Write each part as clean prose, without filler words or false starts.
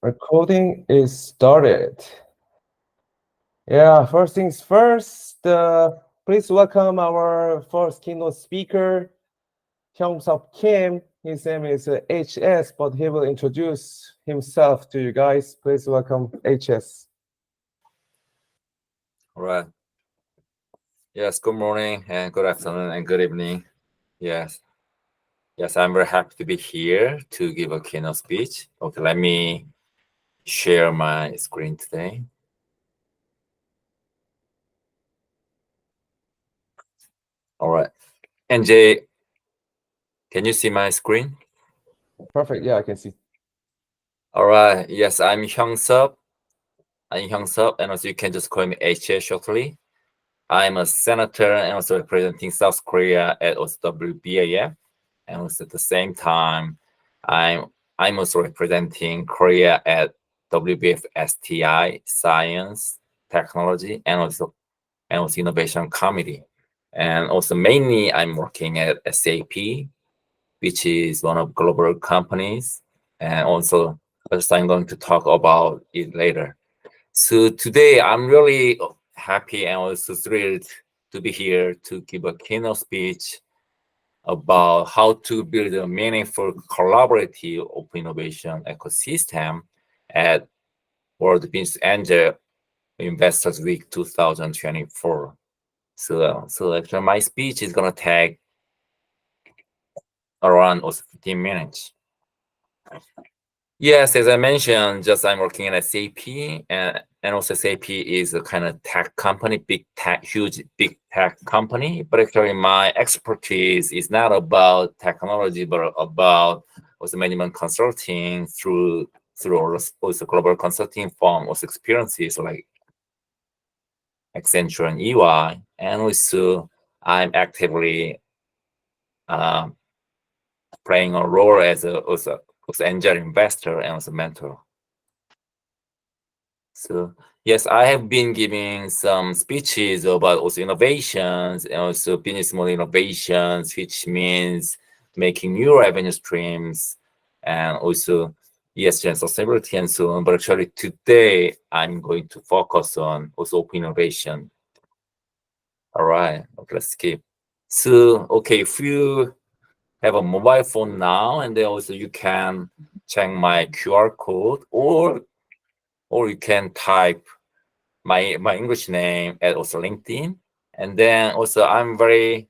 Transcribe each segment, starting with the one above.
Recording is started. Yeah, first things first, please welcome our first keynote speaker, Hyung-Sub Kim. His name is HS, but he will introduce himself to you guys. Please welcome HS. All right. Yes, good morning and good afternoon and good evening. Yes. Yes, I'm very happy to be here to give a keynote speech. Okay, let me share my screen today. All right. NJ, can you see my screen? Perfect. Yeah, I can see. All right. Yes, I'm Hyung-Sub. And also you can just call me HS shortly. I'm a senator and also representing South Korea at WBAF. And also at the same time, I'm also representing Korea at WBF STI, Science, Technology, and also Innovation Committee. And also mainly I'm working at SAP, which is one of global companies. And also I'm going to talk about it later. So today I'm really happy and also thrilled to be here to give a keynote speech about how to build a meaningful collaborative open innovation ecosystem at World Business Angel Investors Week 2024. So actually my speech is gonna take around 15 minutes. Yes, as I mentioned, just I'm working at SAP, and also SAP is a kind of tech company, big tech, huge big tech company. But actually, my expertise is not about technology, but about also management consulting through also global consulting firm, also experiences like Accenture and EY, and also I'm actively playing a role as also angel investor and also mentor. So yes, I have been giving some speeches about also innovations and also business model innovations, which means making new revenue streams and also ESG and sustainability and so on. But actually today I'm going to focus on also open innovation. All right, okay, let's skip. So okay, if you have a mobile phone now, and then also you can check my QR code, or you can type my English name at also LinkedIn. And then also I'm very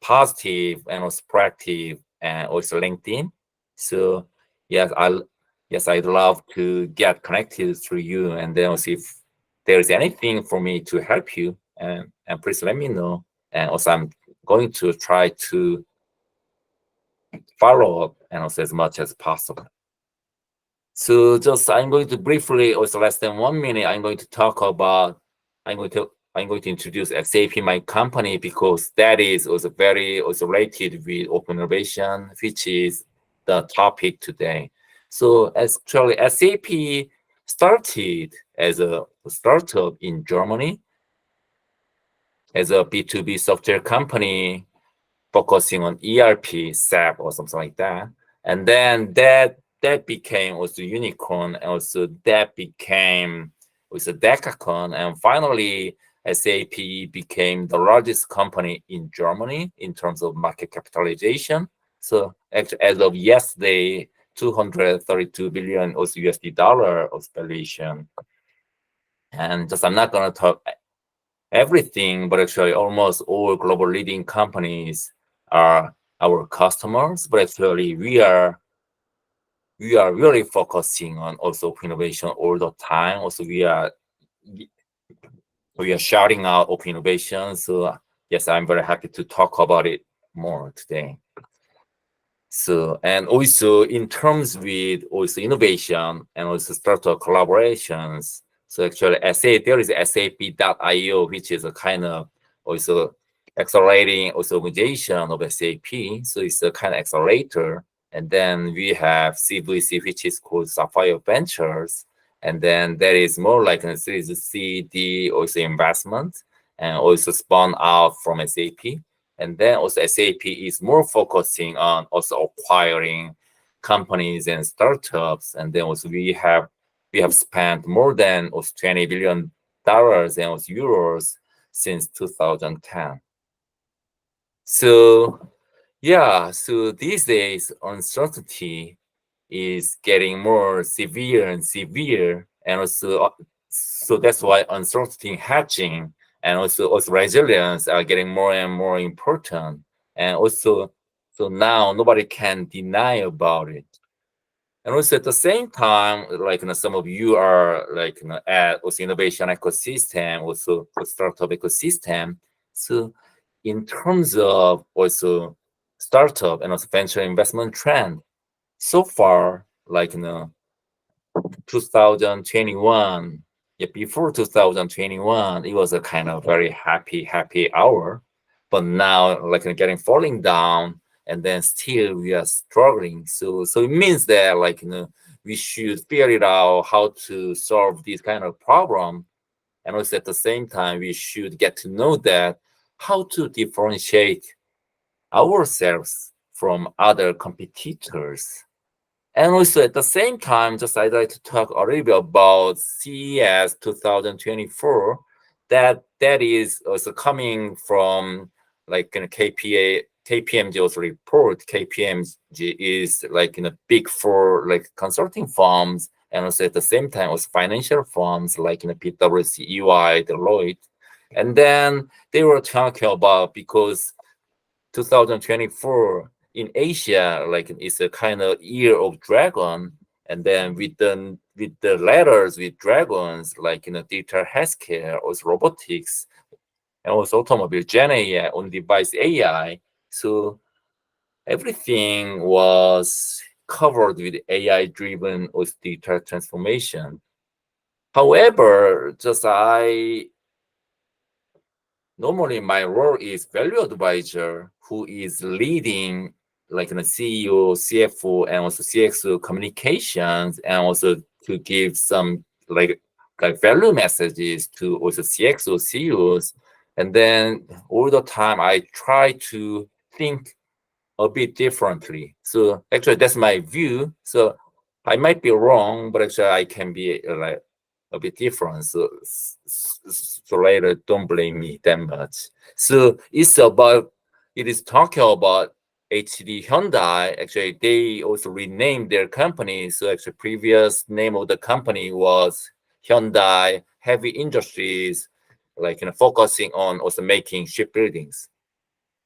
positive and also proactive and also LinkedIn. So yes, I'd love to get connected through you. And then also if there is anything for me to help you, and please let me know. And also I'm going to try to follow up and also as much as possible. So just I'm going to briefly, also less than 1 minute, I'm going to talk about, I'm going to introduce SAP, my company, because that is also very also related with open innovation, which is the topic today. So actually SAP started as a startup in Germany as a B2B software company focusing on ERP, SAP, or something like that. And then that became also unicorn, and also that became also Decacon, and finally SAP became the largest company in Germany in terms of market capitalization. So actually, as of yesterday, 232 billion also USD dollar of valuation. And just I'm not gonna talk everything, but actually almost all global leading companies are our customers. But actually we are really focusing on also innovation all the time. Also we are shouting out open innovation. So yes, I'm very happy to talk about it more today. So, and also in terms with also innovation and also startup collaborations. So actually there is SAP.io, which is a kind of also accelerating also organization of SAP. So it's a kind of accelerator. And then we have CVC, which is called Sapphire Ventures. And then there is more like a series of CD also investment and also spun out from SAP. And then also SAP is more focusing on also acquiring companies and startups. And then also we have we have spent more than $20 billion and euros since 2010. So yeah, so these days uncertainty is getting more severe and severe, and also so that's why uncertainty hedging and also resilience are getting more and more important. And also, so now nobody can deny about it. And also at the same time, like some of you are like at also innovation ecosystem, also startup ecosystem. So in terms of also startup and also venture investment trend, so far, like 2021, yeah, before 2021, it was a kind of very happy hour. But now, like getting falling down, and then still we are struggling. So it means that like we should figure it out how to solve this kind of problem, and also at the same time we should get to know that how to differentiate ourselves from other competitors. And also at the same time, just I'd like to talk a little bit about CES 2024. That is also coming from like KPMG also report. KPMG is like big four like consulting firms, and also at the same time also financial firms like PwC, EY, Deloitte. And then they were talking about because 2024 in Asia, like it's a kind of year of dragon, and then with the letters with dragons, like digital healthcare, also robotics, and also automobile, Gen AI, on-device AI. So everything was covered with AI-driven digital transformation. However, just normally my role is value advisor who is leading like a CEO, CFO, and also CXO communications, and also to give some like value messages to also CXO CEOs. And then all the time I try to think a bit differently. So actually that's my view. So I might be wrong, but actually I can be like a bit different. So later, don't blame me that much. So it is talking about HD Hyundai. Actually, they also renamed their company. So actually, previous name of the company was Hyundai Heavy Industries, like focusing on also making shipbuildings.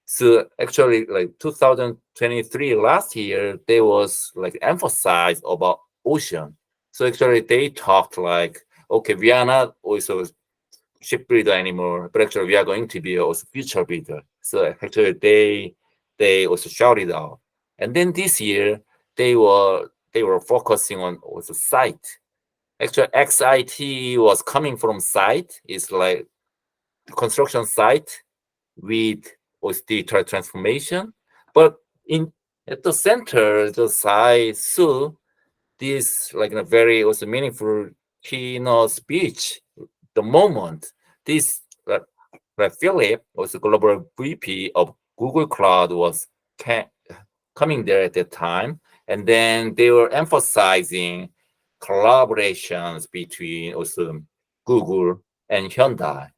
So actually, like 2023 last year, they was like emphasized about ocean. So actually, they talked like, okay, we are not also shipbuilder anymore, but actually we are going to be also future builder. So actually, they also shouted out. And then this year, they were focusing on also site. Actually, XIT was coming from site. It's like construction site with digital transformation. But in at the center, just I saw this like a very also meaningful keynote speech. The moment this Philip was the global VP of Google Cloud was coming there at that time, and then they were emphasizing collaborations between also Google and Hyundai.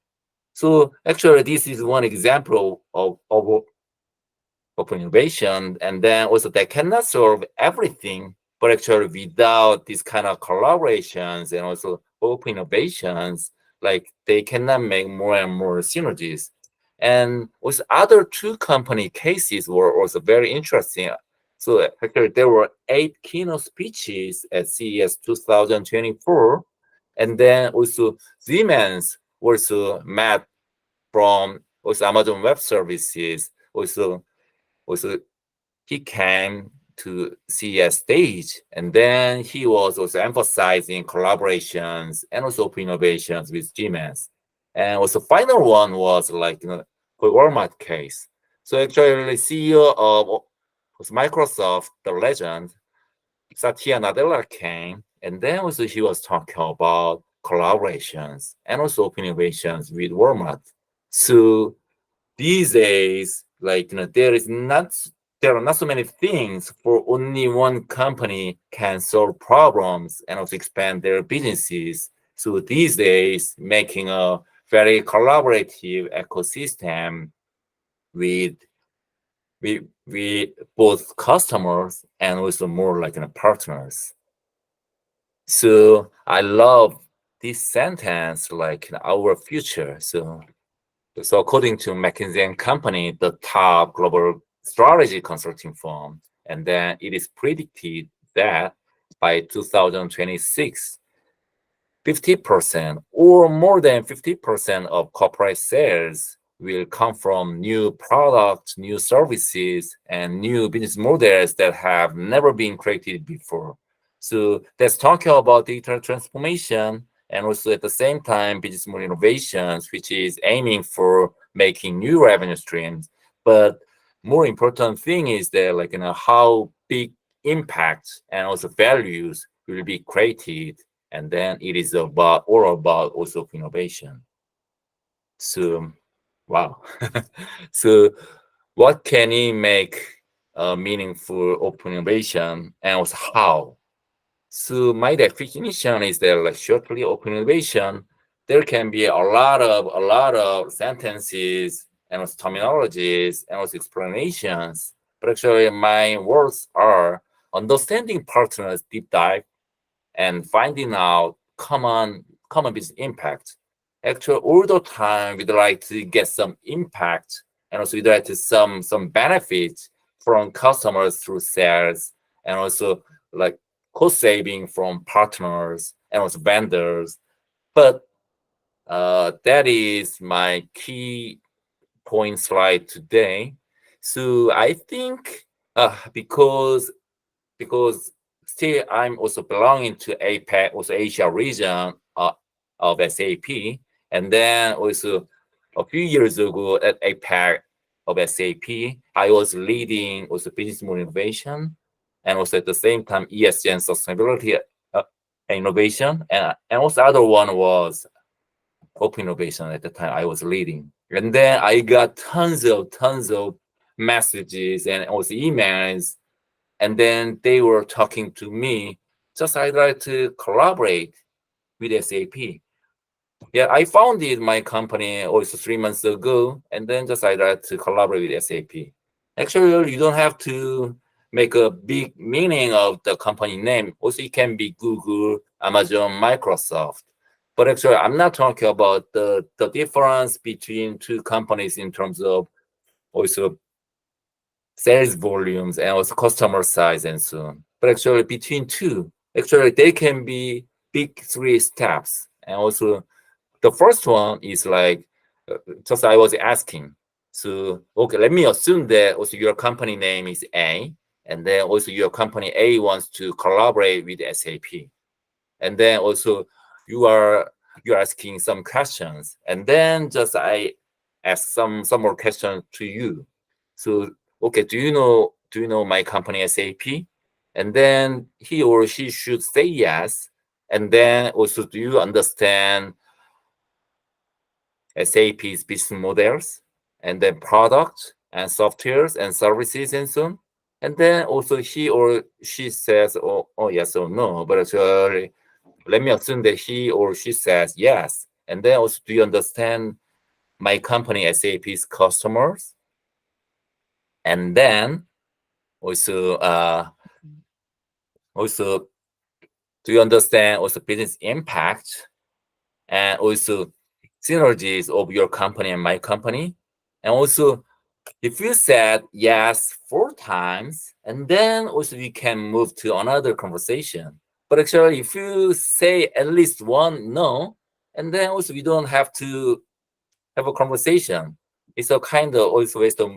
So actually, this is one example of open innovation, and then also they cannot solve everything, but actually without these kind of collaborations and also open innovations, like they cannot make more and more synergies. And with other two company cases were also very interesting. So actually there were 8 keynote speeches at CES 2024, and then also Siemens also met from also Amazon Web Services. Also he came to CES stage, and then he was also emphasizing collaborations and also open innovations with Siemens. And also final one was like for Walmart case. So actually the CEO of Microsoft, the legend, Satya Nadella came, and then also he was talking about collaborations and also open innovations with Walmart. So these days, like there is not there are not so many things for only one company can solve problems and also expand their businesses. So these days, making a very collaborative ecosystem with with both customers and also more like partners. So I love this sentence, like our future. So according to McKinsey and Company, the top global strategy consulting firm, and then it is predicted that by 2026, 50% or more than 50% of corporate sales will come from new products, new services, and new business models that have never been created before. So that's talking about digital transformation and also at the same time business model innovations, which is aiming for making new revenue streams. But more important thing is that how big impact and also values will be created, and then it is all about also innovation. So wow. So what can it make a meaningful open innovation and also how? So my definition is that shortly open innovation, there can be a lot of sentences and also terminologies and also explanations. But actually my words are understanding partners deep dive and finding out common business impact. Actually, all the time we'd like to get some impact and also we'd like to some benefits from customers through sales and also like cost saving from partners and also vendors. But that is my key point slide today. So I think because still I'm also belonging to APAC, also Asia region of SAP. And then also a few years ago at APAC of SAP, I was leading also business model innovation and also at the same time ESG and sustainability innovation. And also other one was open innovation at the time I was leading. And then I got tons of messages and also emails, and then they were talking to me, just I'd like to collaborate with SAP. Yeah, I founded my company also 3 months ago, and then just I'd like to collaborate with SAP. Actually, you don't have to make a big meaning of the company name. Also, it can be Google, Amazon, Microsoft. But actually, I'm not talking about the difference between two companies in terms of also sales volumes and also customer size and so on. But actually between two, actually they can be big three steps. And also the first one is just I was asking. So, okay, let me assume that also your company name is A, and then also your company A wants to collaborate with SAP. And then also you're asking some questions. And then just I ask some more questions to you. So okay, do you know my company SAP? And then he or she should say yes. And then also, do you understand SAP's business models and then products and softwares and services and so on? And then also he or she says, oh yes or no. But actually, let me assume that he or she says yes. And then also, do you understand my company SAP's customers? And then also do you understand also business impact and also synergies of your company and my company? And also if you said yes 4 times, and then also we can move to another conversation. But actually if you say at least one no, and then also we don't have to have a conversation. It's a kind of also waste of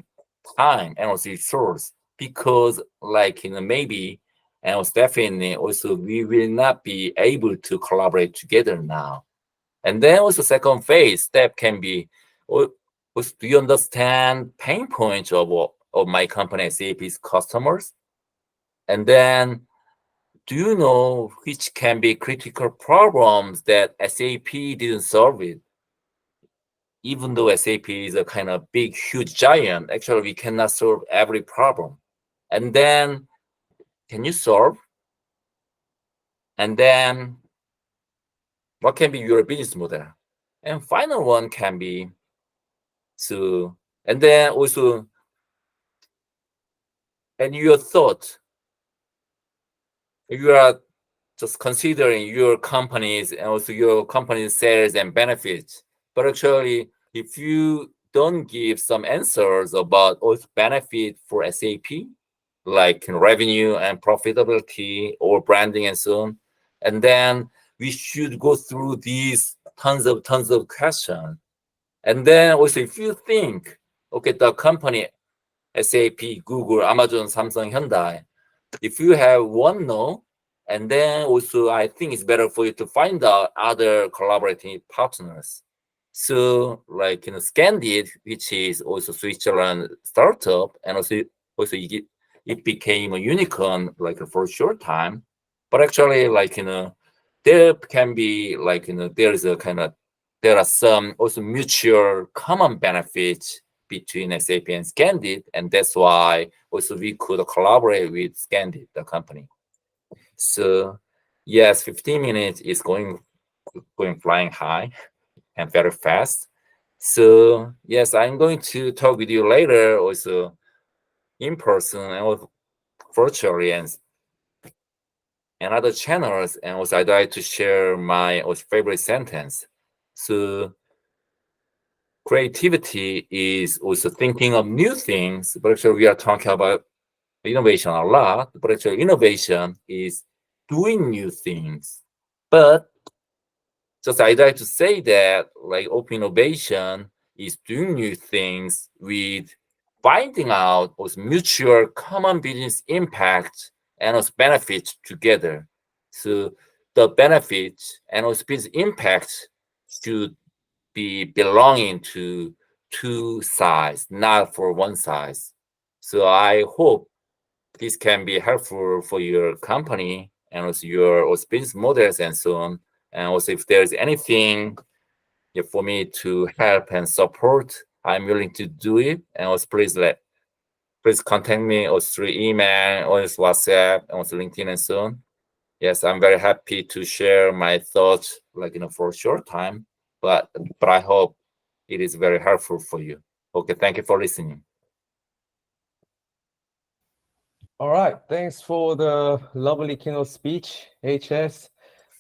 time and also resource, because maybe and also definitely also we will not be able to collaborate together now. And then also second phase step can be, also, do you understand pain points of my company SAP's customers? And then do you know which can be critical problems that SAP didn't solve it? Even though SAP is a kind of big, huge giant, actually we cannot solve every problem. And then can you solve? And then what can be your business model? And final one can be and then also, and your thought, you are just considering your companies and also your company's sales and benefits. But actually, if you don't give some answers about also benefit for SAP, like revenue and profitability or branding and so on, and then we should go through these tons of questions. And then also, if you think, okay, the company SAP, Google, Amazon, Samsung, Hyundai, if you have one no, and then also I think it's better for you to find out other collaborating partners. So like Scandit, which is also Switzerland startup, and also it became a unicorn like for a short time. But actually, like there can be like there are some also mutual common benefits between SAP and Scandit, and that's why also we could collaborate with Scandit, the company. So yes, 15 minutes is going flying high and very fast. So yes, I'm going to talk with you later, also in person and also virtually and other channels, and also I'd like to share my favorite sentence. So creativity is also thinking of new things, but actually we are talking about innovation a lot, but actually innovation is doing new things. But just I'd like to say that like open innovation is doing new things with finding out also mutual common business impact and also benefits together. So the benefits and also business impact should be belonging to two sides, not for one side. So I hope this can be helpful for your company and also your also business models and so on. And also if there's anything for me to help and support, I'm willing to do it. And also please contact me also through email or WhatsApp and also LinkedIn and so on. Yes, I'm very happy to share my thoughts like for a short time, but I hope it is very helpful for you. Okay, thank you for listening. All right, thanks for the lovely keynote speech, HS.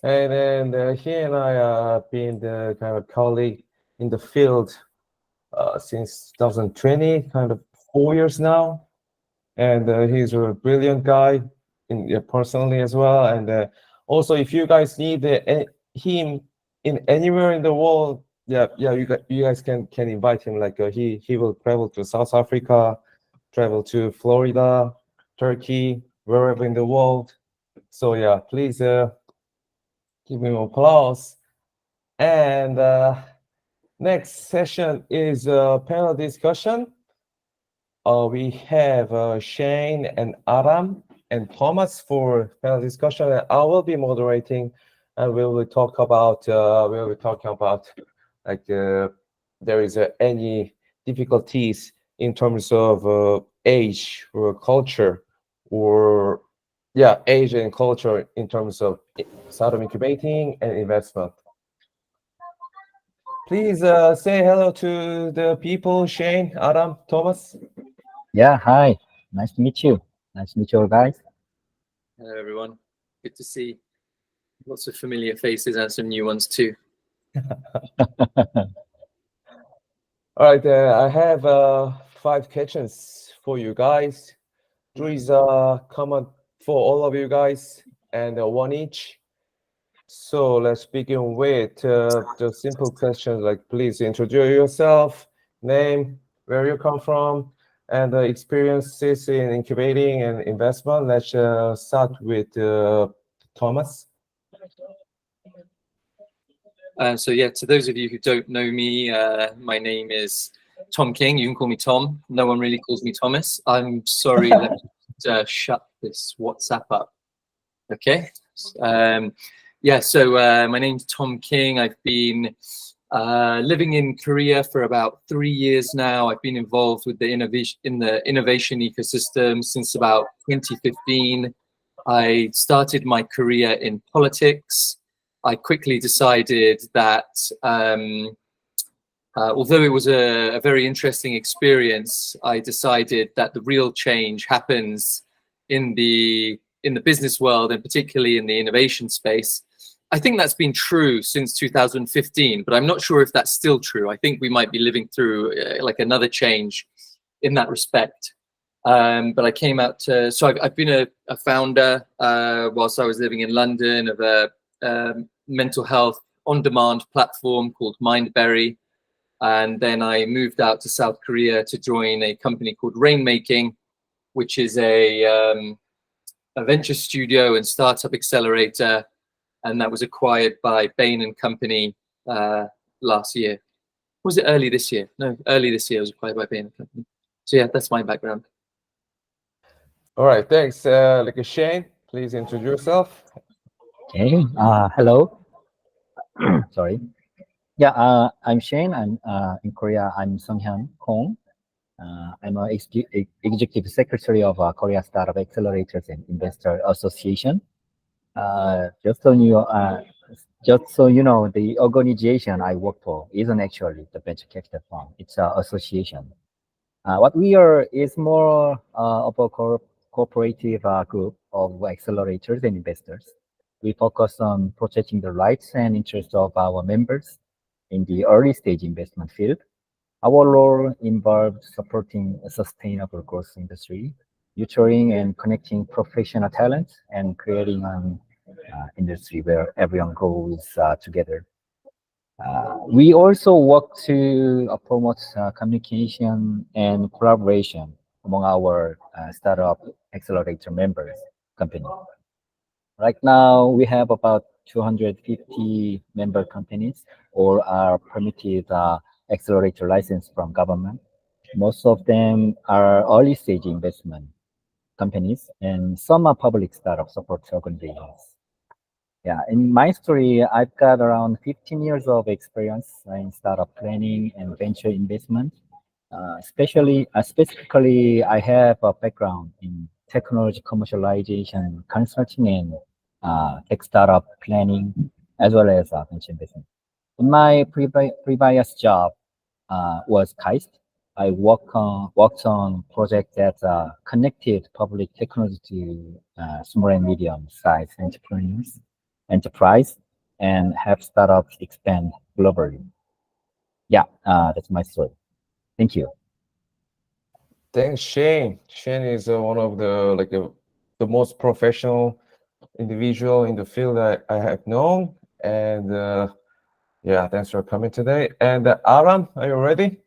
And then he and I have been the kind of colleague in the field since 2020, kind of 4 years now. And he's a brilliant guy personally as well. And also, if you guys need him in anywhere in the world, you guys can invite him. Like he will travel to South Africa, travel to Florida, Turkey, wherever in the world. So yeah, please give him applause. And next session is a panel discussion. We have Shane and Adam and Thomas for panel discussion, and I will be moderating, and we will talk about like there is any difficulties in terms of age or culture, or age and culture in terms of startup incubating and investment. Please say hello to the people, Shane, Adam, Thomas. Yeah, hi. Nice to meet you. Nice to meet you all, guys. Hello, everyone. Good to see lots of familiar faces and some new ones too. All right, I have 5 questions for you guys. 3 is common for all of you guys, and 1 each. So let's begin with the simple questions, like please introduce yourself, name, where you come from, and experiences in incubating and investment. Let's start with Thomas. So yeah, to those of you who don't know me, my name is Tom King. You can call me Tom. No one really calls me Thomas. I'm sorry. Let's shut this WhatsApp up. Okay. Yeah. So my name's Tom King. I've been Living in Korea for about 3 years now. I've been involved with the innovation ecosystem since about 2015. I started my career in politics. I quickly decided that although it was a very interesting experience, I decided that the real change happens in the business world, and particularly in the innovation space. I think that's been true since 2015, but I'm not sure if that's still true. I think we might be living through like another change in that respect. But I came out to, so I've been a founder whilst I was living in London of a mental health on-demand platform called Mindberry. And then I moved out to South Korea to join a company called Rainmaking, which is a venture studio and startup accelerator. And that was acquired by Bain & Company last year. Was it early this year? No, early this year it was acquired by Bain & Company. So yeah, that's my background. All right, thanks. Shane, please introduce yourself. Okay. Hello. Sorry. Yeah. I'm Shane. I'm in Korea. I'm Sunghyun Kong. I'm an executive secretary of Korea Startup Accelerators and Investor Association. Just so you know, the organization I work for isn't actually the venture capital fund. It's an association. What we are is more of a cooperative group of accelerators and investors. We focus on protecting the rights and interests of our members in the early stage investment field. Our role involves supporting a sustainable growth industry, nurturing and connecting professional talent, and creating an industry where everyone grows together. We also work to promote communication and collaboration among our startup accelerator members company. Right now, we have about 250 member companies or are permitted accelerator license from government. Most of them are early stage investment companies, and some are public startup support organizations. Yeah, in my story, I've got around 15 years of experience in startup planning and venture investment. Specifically, I have a background in technology commercialization, consulting, and tech startup planning, as well as venture investment. In my previous job was KAIST. I worked on projects that connected public technology to small and medium-sized enterprise and have startups expand globally. Yeah, that's my story. Thank you. Thanks, Shane. Shane is one of the most professional individual in the field that I have known. And yeah, thanks for coming today. And Aram, are you ready?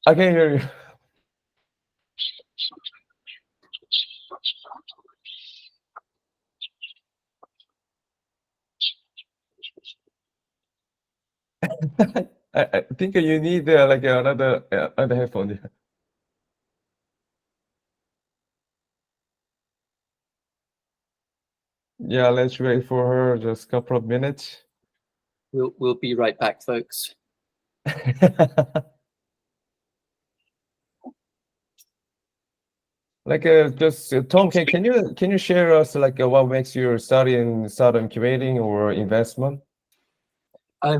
I can hear you. I think you need another headphone. Yeah, let's wait for her just a couple of minutes. We'll be right back, folks. Tom, can you share us what makes you study in startup incubating or investment?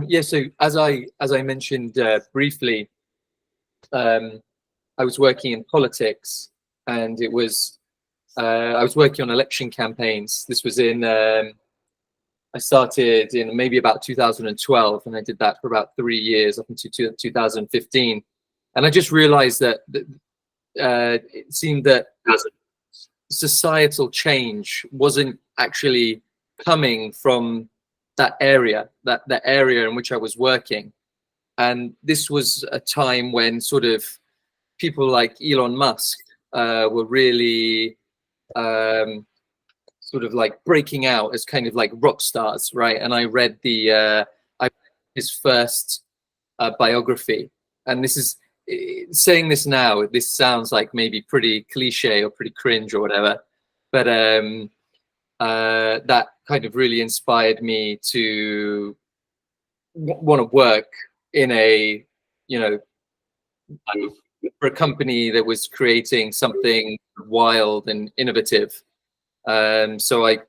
Yeah, so as I mentioned briefly, I was working in politics, and it was I was working on election campaigns. This was in I started in maybe about 2012, and I did that for about 3 years up until 2015. And I just realized that it seemed that societal change wasn't actually coming from that area in which I was working. And this was a time when sort of people like Elon Musk were really sort of like breaking out as kind of like rock stars, right? And I read his first biography, and this is saying this now, this sounds like maybe pretty cliche or pretty cringe or whatever, but that kind of really inspired me to want to work in a, you know, for a company that was creating something wild and innovative. So I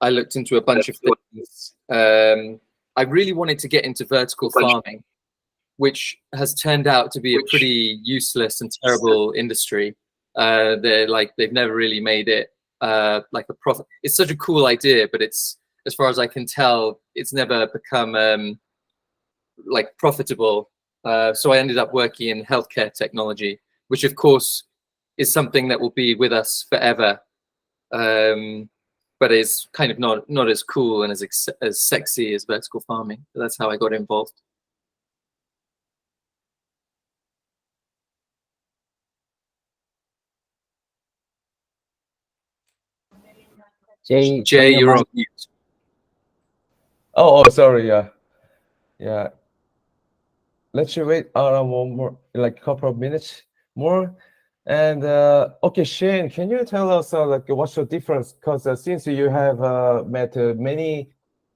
looked into a bunch of things. I really wanted to get into vertical farming, which has turned out to be a pretty useless and terrible industry. They've never really made it like a profit. It's such a cool idea, but it's, as far as I can tell, it's never become like profitable. So I ended up working in healthcare technology, which of course is something that will be with us forever. But it's kind of not as cool and as sexy as vertical farming. So that's how I got involved. Jay, Jay, you're on mute. Oh, sorry. Yeah. Let's wait around one more, like a couple of minutes more. And okay, Shane, can you tell us like what's the difference? Because since you have met many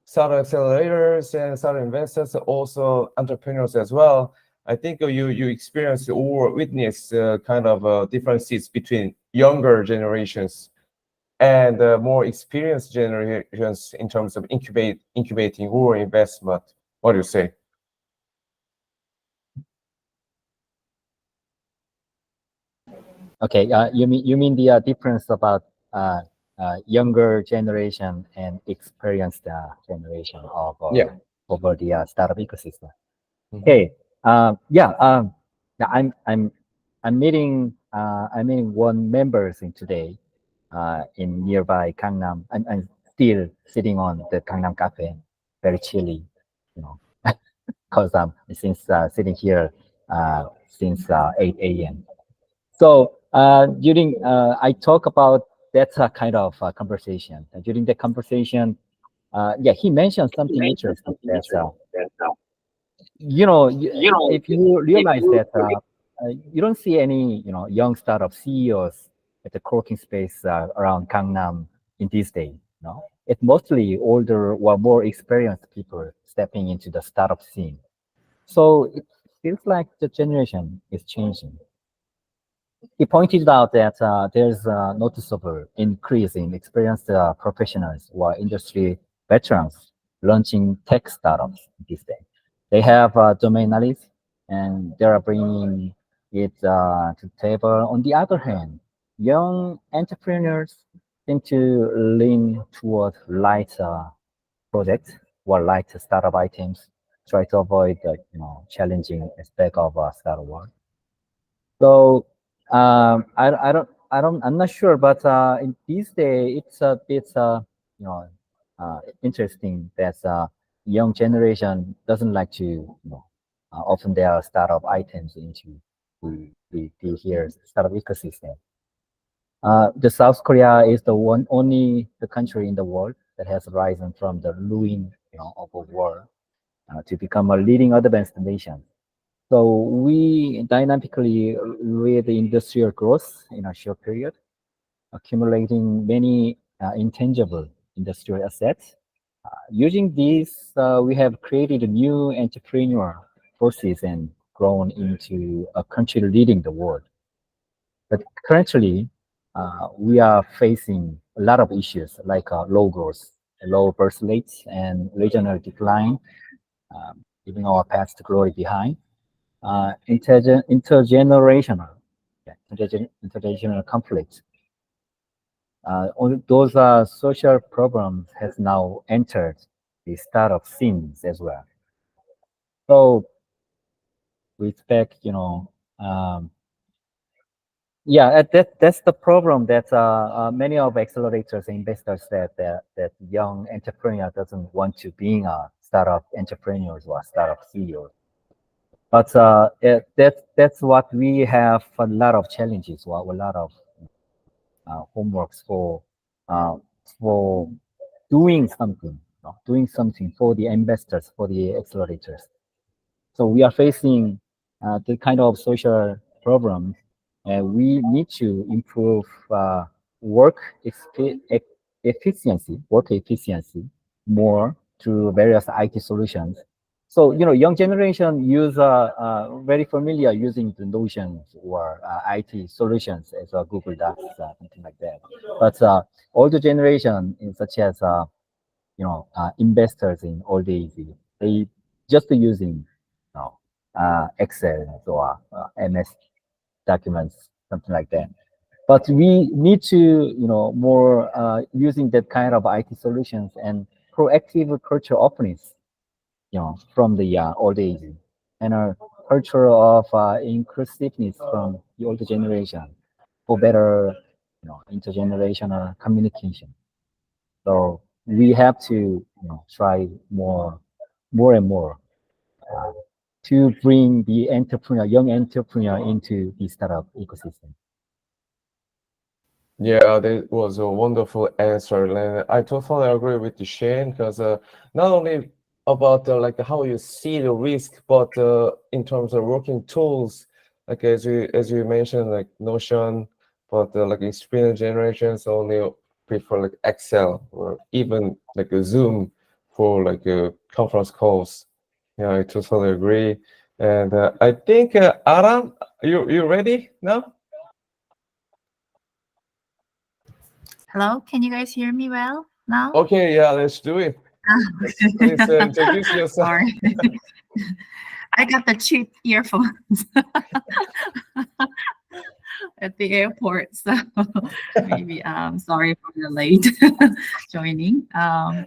startup accelerators and startup investors, also entrepreneurs as well, I think you experienced or witnessed kind of differences between younger generations and more experienced generations in terms of incubating or investment. What do you say? Okay, you mean the difference about younger generation and experienced generation of over the startup ecosystem? Mhm. Okay, yeah, I'm meeting one members in today in nearby Gangnam. I'm still sitting on the Gangnam Cafe, very chilly, you know, because I'm since sitting here since 8 a.m. So during I talk about that kind of conversation. During the conversation, yeah, he mentioned something interesting. That if you realize that you don't see any young startup CEOs at the co-working space around Gangnam in these days. No, it's mostly older or more experienced people stepping into the startup scene. So it feels like the generation is changing. He pointed out that there's a noticeable increase in experienced professionals or industry veterans launching tech startups these days. They have domain knowledge and they are bringing it to the table. On the other hand, young entrepreneurs seem to lean toward light projects or light startup items, try to avoid the challenging aspect of startup work. So I'm not sure, but in these days it's a bit interesting that young generation doesn't like to open their startup items into the here startup ecosystem. The South Korea is the only the country in the world that has risen from the ruin of a war to become a leading advanced nation. So we dynamically read the industrial growth in a short period, accumulating many intangible industrial assets. Using these, we have created a new entrepreneur forces and grown into a country leading the world. But currently, we are facing a lot of issues like low growth, low birth rates, and regional decline, leaving our path to glory behind. Intergenerational conflicts. All those social problems has now entered the startup scenes as well. So we expect, that's the problem that many of accelerators and investors said that young entrepreneur doesn't want to being a startup entrepreneurs or startup CEOs. But that's what we have a lot of challenges, or a lot of homeworks for doing something, doing something for the investors, for the accelerators. So we are facing the kind of social problems, we need to improve work efficiency more through various IT solutions. So, young generation use very familiar using the Notions or IT solutions as Google Docs, something like that. But older generation, such as investors in old age, they just using Excel or MS documents, something like that. But we need to, more using that kind of IT solutions and proactive culture openness, from the old age, and a culture of inclusiveness from the older generation for better, intergenerational communication. So we have to, try more and more to bring the young entrepreneur into the startup ecosystem. Yeah, that was a wonderful answer, and I totally agree with you, Shane, because not only about like how you see the risk, but in terms of working tools, like as you mentioned, like Notion, but like experienced generations only prefer like Excel or even like a Zoom for like conference calls. Yeah, I totally agree, and I think Aram, you ready now? Hello, can you guys hear me well now? Okay, yeah, let's do it. Please introduce yourself. Sorry. I got the cheap earphones at the airport, so maybe sorry for the late joining. Hi,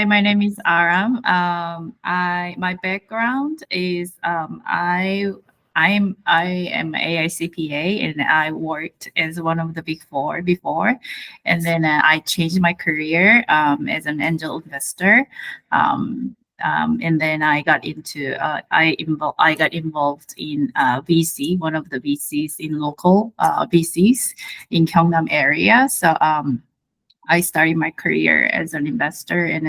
my name is Aram. My background is I am AICPA, and I worked as one of the Big Four before, and then I changed my career as an angel investor, and then I got into I got involved in VC, one of the VCs in local VCs in Gyeongnam area. So I started my career as an investor in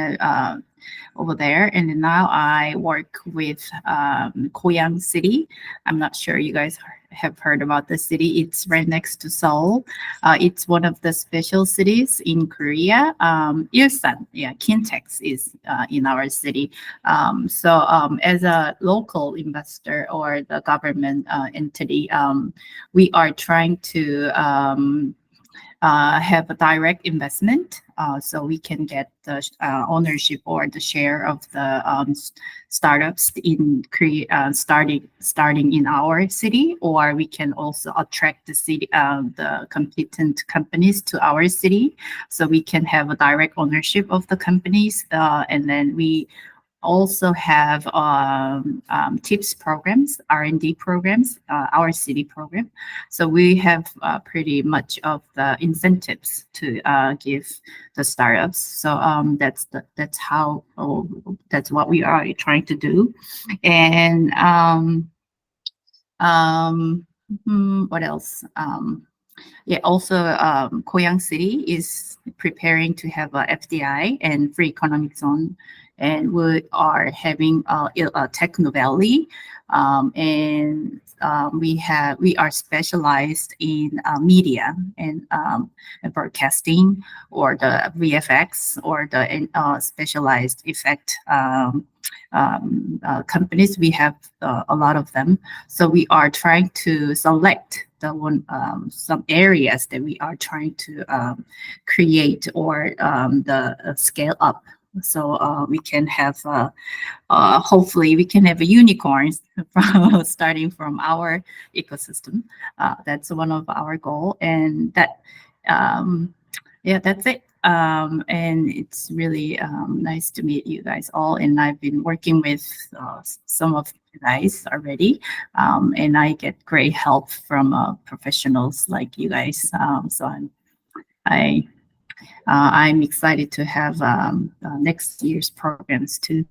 over there, and then now I work with Goyang City. I'm not sure you guys have heard about the city. It's right next to Seoul. It's one of the special cities in Korea. Ilsan, yeah, Kintex is in our city. So as a local investor or the government entity, we are trying to have a direct investment, so we can get the ownership or the share of the startups in Korea, starting in our city, or we can also attract the city, the competent companies to our city, so we can have a direct ownership of the companies, and then we also have tips programs, R&D programs, our city program. So we have pretty much of the incentives to give the startups. So that's what we are trying to do. And what else? Yeah, also Goyang City is preparing to have a FDI and free economic zone, and we are having a Techno Valley, and we are specialized in media and broadcasting, or the VFX, or the specialized effect companies. We have a lot of them, so we are trying to select some areas that we are trying to create or the scale up. So we can have hopefully we can have a unicorns starting from our ecosystem. That's one of our goal, and that yeah, that's it. And it's really nice to meet you guys all. And I've been working with some of you guys already, and I get great help from professionals like you guys. So I'm excited to have next year's programs too.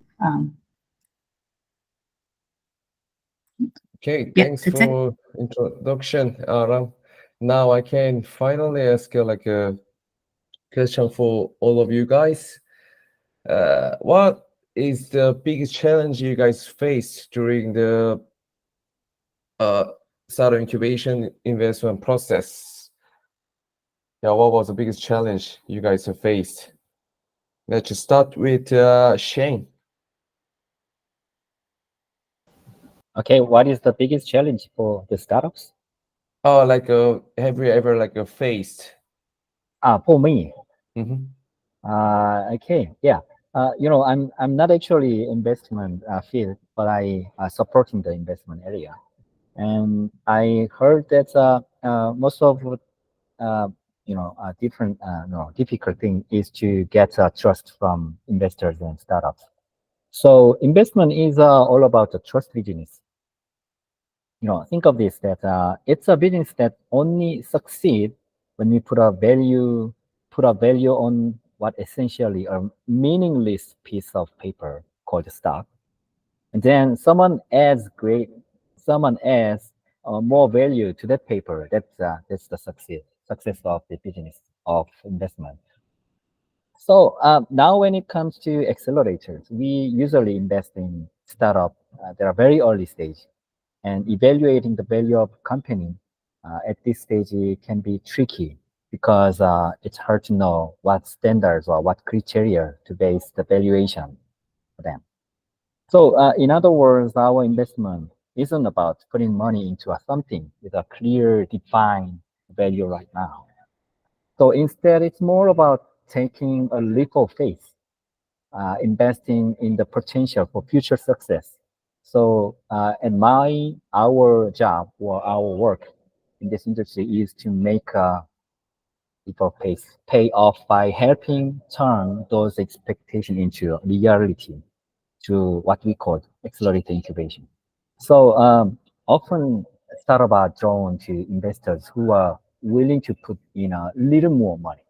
Okay, Yeah, thanks that's it. for introduction, Aram. Now I can finally ask you like a question for all of you guys. What is the biggest challenge you guys face during the startup incubation investment process. Yeah, what was the biggest challenge you guys have faced? Let's just start with Shane. Okay, what is the biggest challenge for the startups? Oh, like have you ever like faced? For me, Mhm. okay, yeah. I'm not actually investment field, but I supporting the investment area, and I heard that most of different difficult thing is to get trust from investors and startups. So investment is all about the trust business. Think of this that it's a business that only succeed when we put a value on what essentially a meaningless piece of paper called stock, and then someone adds more value to that paper. That's the success of the business of investment. So now when it comes to accelerators, we usually invest in startup that are very early stage, and evaluating the value of a company at this stage it can be tricky because it's hard to know what standards or what criteria to base the valuation for them. So in other words, our investment isn't about putting money into something with a clear defined value right now. So instead, it's more about taking a leap of faith, investing in the potential for future success. So, and our job or our work in this industry is to make leap of faith pay off by helping turn those expectations into reality to what we call accelerated incubation. So often startups are drawn to investors who are willing to put in a little more money.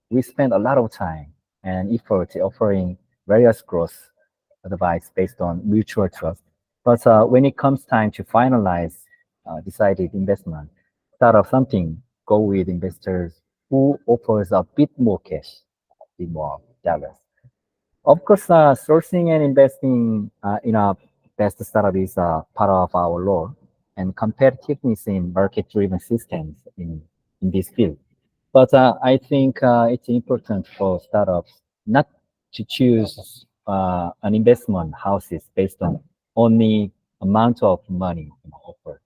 We spend a lot of time and effort offering various growth advice based on mutual trust. But when it comes time to finalize decided investment, start of something, go with investors who offers a bit more cash, a bit more dollars. Of course, sourcing and investing in a best startup is part of our role and competitiveness in market-driven systems in this field. But I think it's important for startups not to choose an investment houses based on only amount of money offered.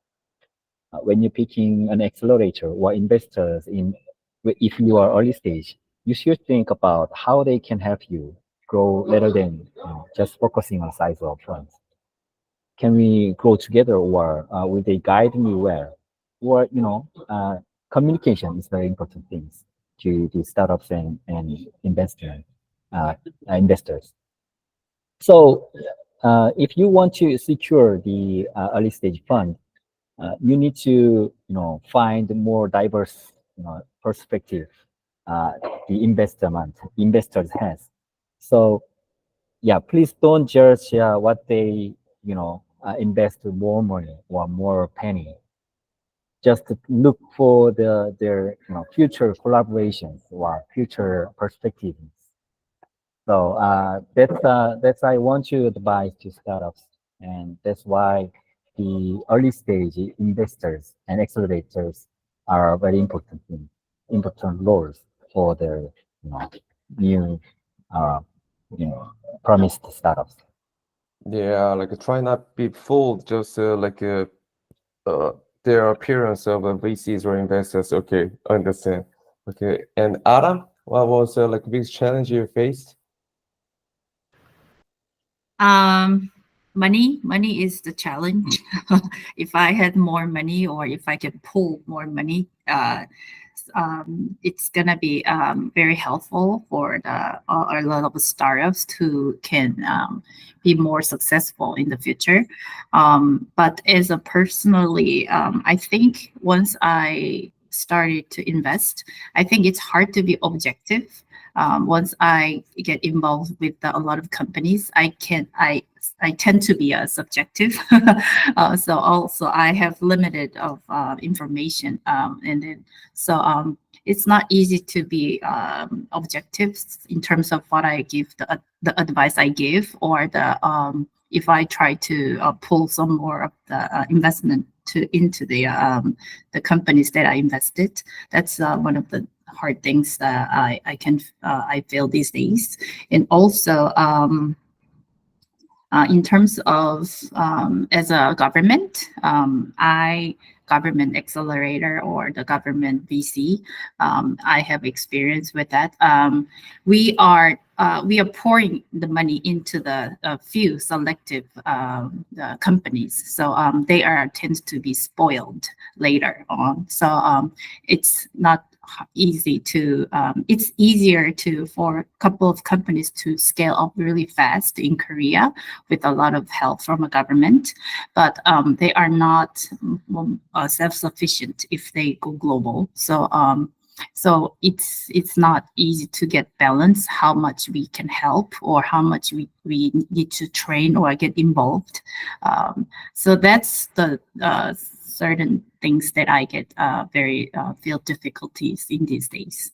When you're picking an accelerator or investors if you are early stage, you should think about how they can help you grow rather than just focusing on size of funds. Can we grow together, or will they guide me well? Or communication is very important things to the startups and investors. So if you want to secure the early stage fund, you need to find more diverse perspective the investors has. So yeah, please don't judge what they invest more money or more penny. Just look for their future collaborations or future perspectives. So that's I want to advise to startups, and that's why the early stage investors and accelerators are very important roles for their new uh, promised startups. Yeah, like try not be fooled just their appearance of VCs or investors. Okay, understand. Okay, and Adam, what was like the biggest challenge you faced? Money is the challenge. If I had more money, or if I can pull more money, it's gonna be very helpful for a lot of startups to can be more successful in the future. But as a personally, I think once I started to invest, I think it's hard to be objective. Once I get involved with a lot of companies, I tend to be a subjective. So also I have limited of information, and then it's not easy to be objective in terms of what I give, the advice I give, or if I try to pull some more of the investment into the companies that I invested. That's one of the hard things that I feel these days. And also in terms of as a government, government accelerator or the government VC, I have experience with that. We are pouring the money into the few selective companies, so they tends to be spoiled later on. So it's not easy to it's easier for a couple of companies to scale up really fast in Korea with a lot of help from a government, but they are not self-sufficient if they go global. So so it's not easy to get balance how much we can help or how much we need to train or get involved. So that's the certain things that I get very feel difficulties in these days.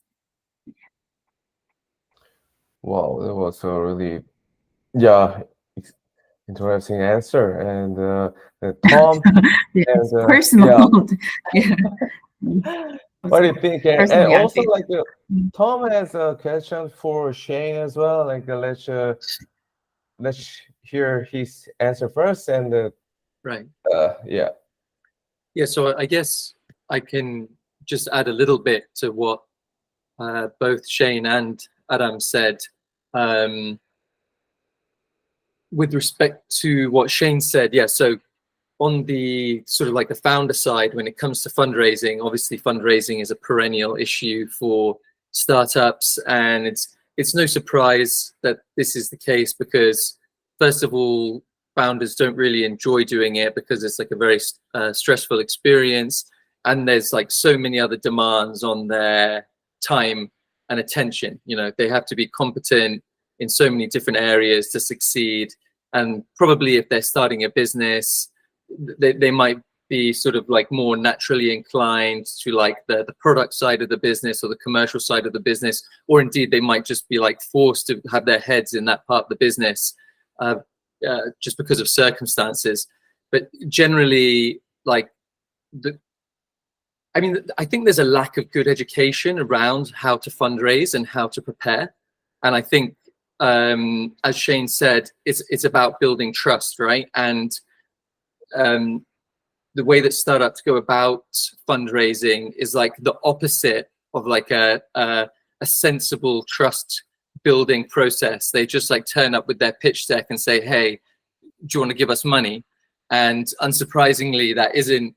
Wow, that was a really interesting answer. And Tom, It's and, personal. Yeah. what do you think? And Personally, I also, think- like Tom has a question for Shane as well. Like let's hear his answer first, and Right. yeah. Yeah, so I guess I can just add a little bit to what both Shane and Adam said. With respect to what Shane said, yeah, so on the sort of like the founder side, when it comes to fundraising, obviously fundraising is a perennial issue for startups, and it's no surprise that this is the case because, first of all, founders don't really enjoy doing it because it's like a very stressful experience, and there's like so many other demands on their time and attention. You know, they have to be competent in so many different areas to succeed, and probably if they're starting a business, they might be sort of like more naturally inclined to like the product side of the business or the commercial side of the business, or indeed they might just be like forced to have their heads in that part of the business just because of circumstances. But generally, like I think there's a lack of good education around how to fundraise and how to prepare. And I think, as Shane said, it's about building trust, right? And the way that startups go about fundraising is like the opposite of like a sensible trust building process. They just like turn up with their pitch deck and say, hey, do you want to give us money? And unsurprisingly, that isn't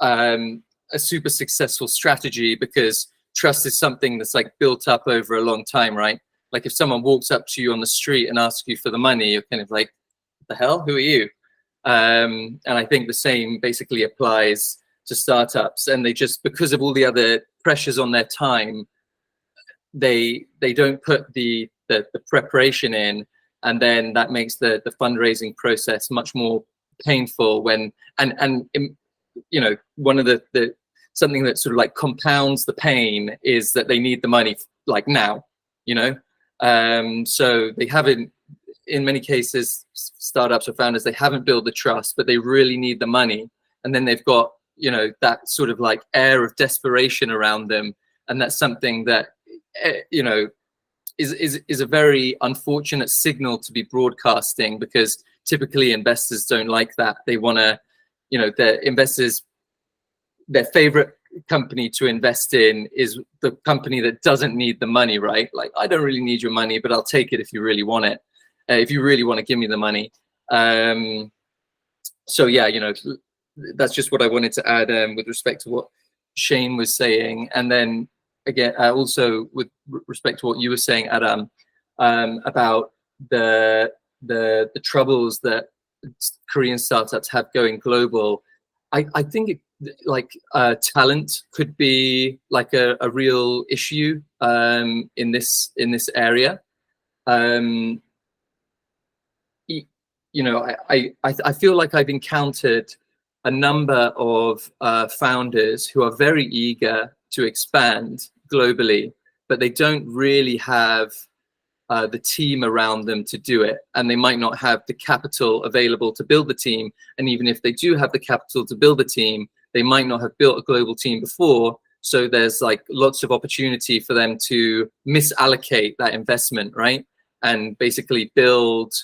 a super successful strategy because trust is something that's like built up over a long time, right? Like if someone walks up to you on the street and asks you for the money, you're kind of like, what the hell? Who are you? And I think the same basically applies to startups, and they just, because of all the other pressures on their time, they don't put the preparation in, and then that makes the fundraising process much more painful when and you know, one of the something that sort of like compounds the pain is that they need the money like now, you know. So they haven't, in many cases, startups or founders, they haven't built the trust, but they really need the money. And then they've got, you know, that sort of like air of desperation around them. And that's something that, you know, is a very unfortunate signal to be broadcasting, because typically investors don't like that. They want to, you know, their favorite company to invest in is the company that doesn't need the money, right? Like, I don't really need your money, but I'll take it if you really want it. If you really want to give me the money. So yeah, you know, that's just what I wanted to add with respect to what Shane was saying. And then again, also with respect to what you were saying, Adam, about the troubles that Korean startups have going global. I think talent could be like a real issue in this area. You know, I feel like I've encountered a number of founders who are very eager to expand globally, but they don't really have the team around them to do it, and they might not have the capital available to build the team. And even if they do have the capital to build the team, they might not have built a global team before. So there's like lots of opportunity for them to misallocate that investment, right? And basically build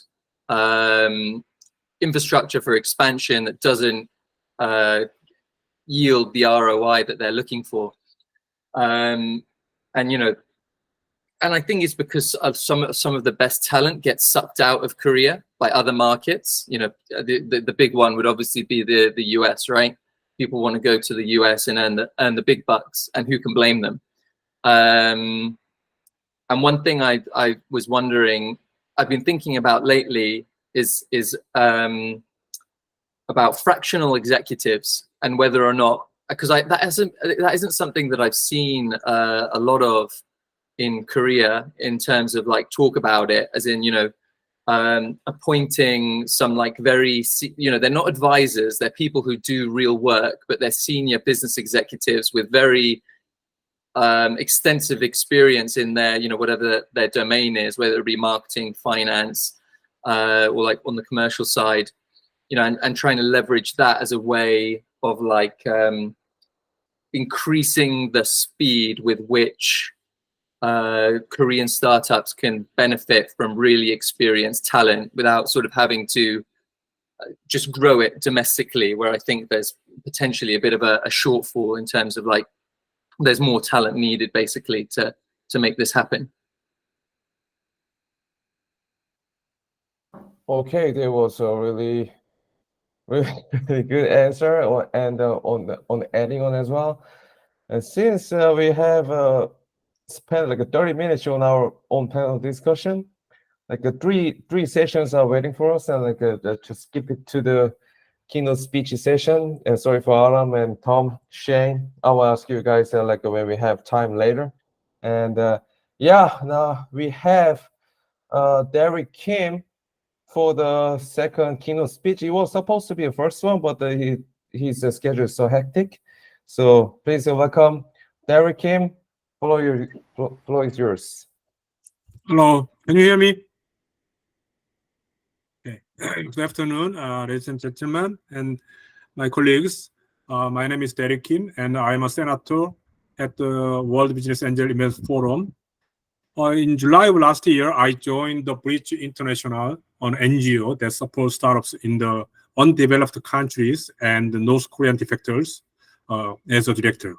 infrastructure for expansion that doesn't yield the ROI that they're looking for. And you know, and I think it's because of some of the best talent gets sucked out of Korea by other markets. You know, the big one would obviously be the US, right? People want to go to the US and earn the big bucks, and who can blame them? And one thing I was wondering, I've been thinking about lately is about fractional executives and whether or not, because that isn't something that I've seen a lot of in Korea in terms of like talk about it, as in, you know, appointing some like very, you know, they're not advisors, they're people who do real work, but they're senior business executives with very extensive experience in their, you know, whatever their domain is, whether it be marketing, finance, or like on the commercial side, you know, and trying to leverage that as a way of like increasing the speed with which Korean startups can benefit from really experienced talent without sort of having to just grow it domestically, where I think there's potentially a bit of a shortfall in terms of like there's more talent needed basically to make this happen. Okay, there was a really good answer, and on adding on as well. And since we have spent like 30 minutes on our own panel discussion, like three sessions are waiting for us, and like to skip it to the keynote speech session. And sorry for Aram and Tom, Shane. I will ask you guys like when we have time later. And yeah, now we have Derek Kim for the second keynote speech. It was supposed to be the first one, but his schedule is so hectic. So please welcome Derek Kim. Floor is yours. Hello, can you hear me? Okay. Good afternoon, ladies and gentlemen, and my colleagues. My name is Derek Kim, and I'm a senator at the World Business Angel Investment Forum. In July of last year, I joined the Bridge International, an NGO that supports startups in the undeveloped countries and the North Korean defectors as a director.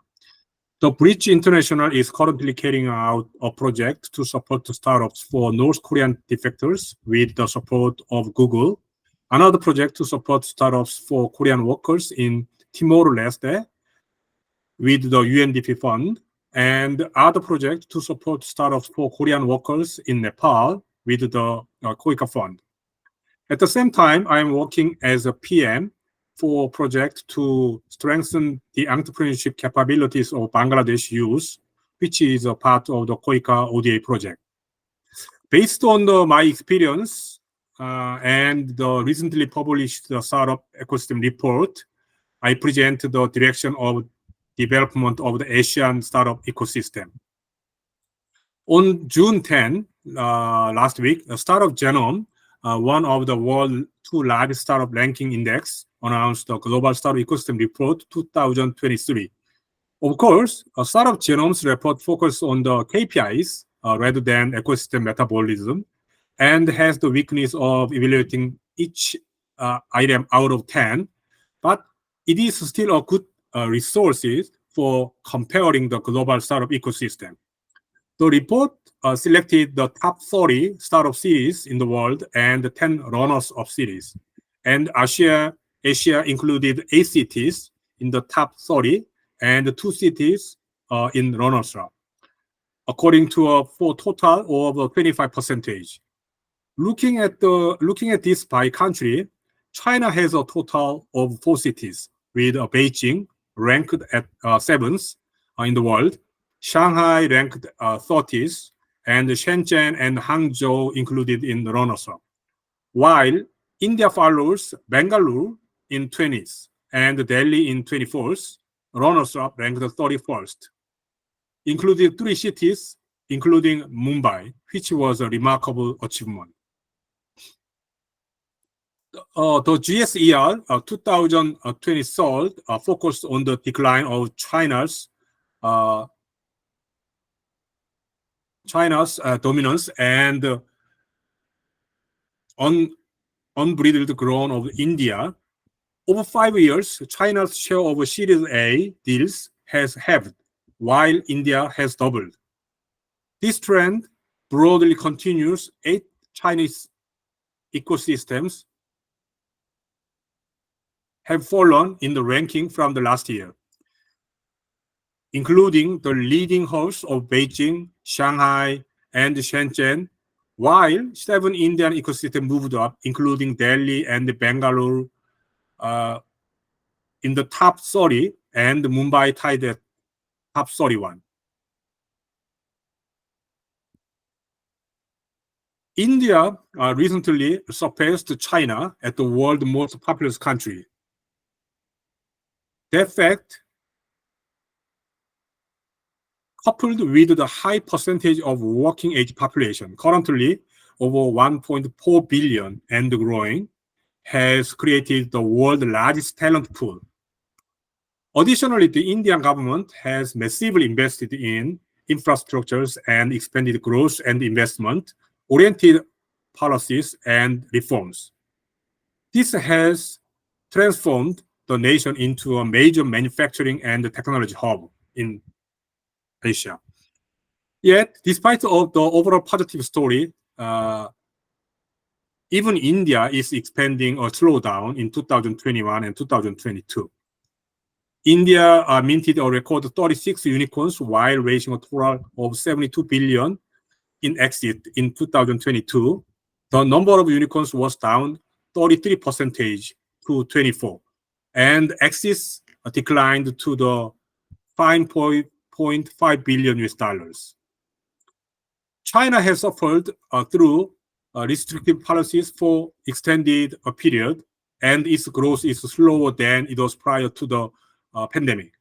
The Bridge International is currently carrying out a project to support the startups for North Korean defectors with the support of Google, another project to support startups for Korean workers in Timor-Leste with the UNDP fund, and other project to support startups for Korean workers in Nepal with the KOICA fund. At the same time, I am working as a PM for a project to strengthen the entrepreneurship capabilities of Bangladesh youth, which is a part of the KOICA ODA project. Based on my experience and the recently published Startup Ecosystem Report, I present the direction of development of the Asian startup ecosystem. On June 10, last week, Startup Genome, one of the world's two largest startup ranking index, announced the Global Startup Ecosystem Report 2023. Of course, Startup Genome's report focuses on the KPIs rather than ecosystem metabolism, and has the weakness of evaluating each item out of 10, but it is still a good resources for comparing the global startup ecosystem. The report selected the top 30 startup cities in the world and the 10 runners-up cities. And Asia included 8 cities in the top 30 and 2 cities in runners-up, according to for total of 25%. Looking at this by country, China has a total of 4 cities, with Beijing ranked at 7th in the world, Shanghai ranked 30th, and Shenzhen and Hangzhou included in the runners-up. While India follows Bangalore in 20th and Delhi in 24th, runners-up ranked 31st. Included 3 cities including Mumbai, which was a remarkable achievement. The GSER 2020 result focused on the decline of China's dominance and unbridled growth of India. Over 5 years, China's share of Series A deals has halved, while India has doubled. This trend broadly continues. 8 Chinese ecosystems have fallen in the ranking from the last year, including the leading hosts of Beijing, Shanghai, and Shenzhen, while 7 Indian ecosystems moved up, including Delhi and Bangalore in the top 30, and Mumbai tied at top 31. India recently surpassed China as the world's most populous country. That fact, coupled with the high percentage of working age population, currently over 1.4 billion and growing, has created the world's largest talent pool. Additionally, the Indian government has massively invested in infrastructures and expanded growth and investment-oriented policies and reforms. This has transformed the nation into a major manufacturing and technology hub in Asia. Yet, despite of the overall positive story, even India is expanding a slowdown in 2021 and 2022. India minted a record 36 unicorns while raising a total of 72 billion in exit in 2022. The number of unicorns was down 33% to 24, and exits declined to the $5.5 billion. China has suffered through restrictive policies for extended period, and its growth is slower than it was prior to the pandemic.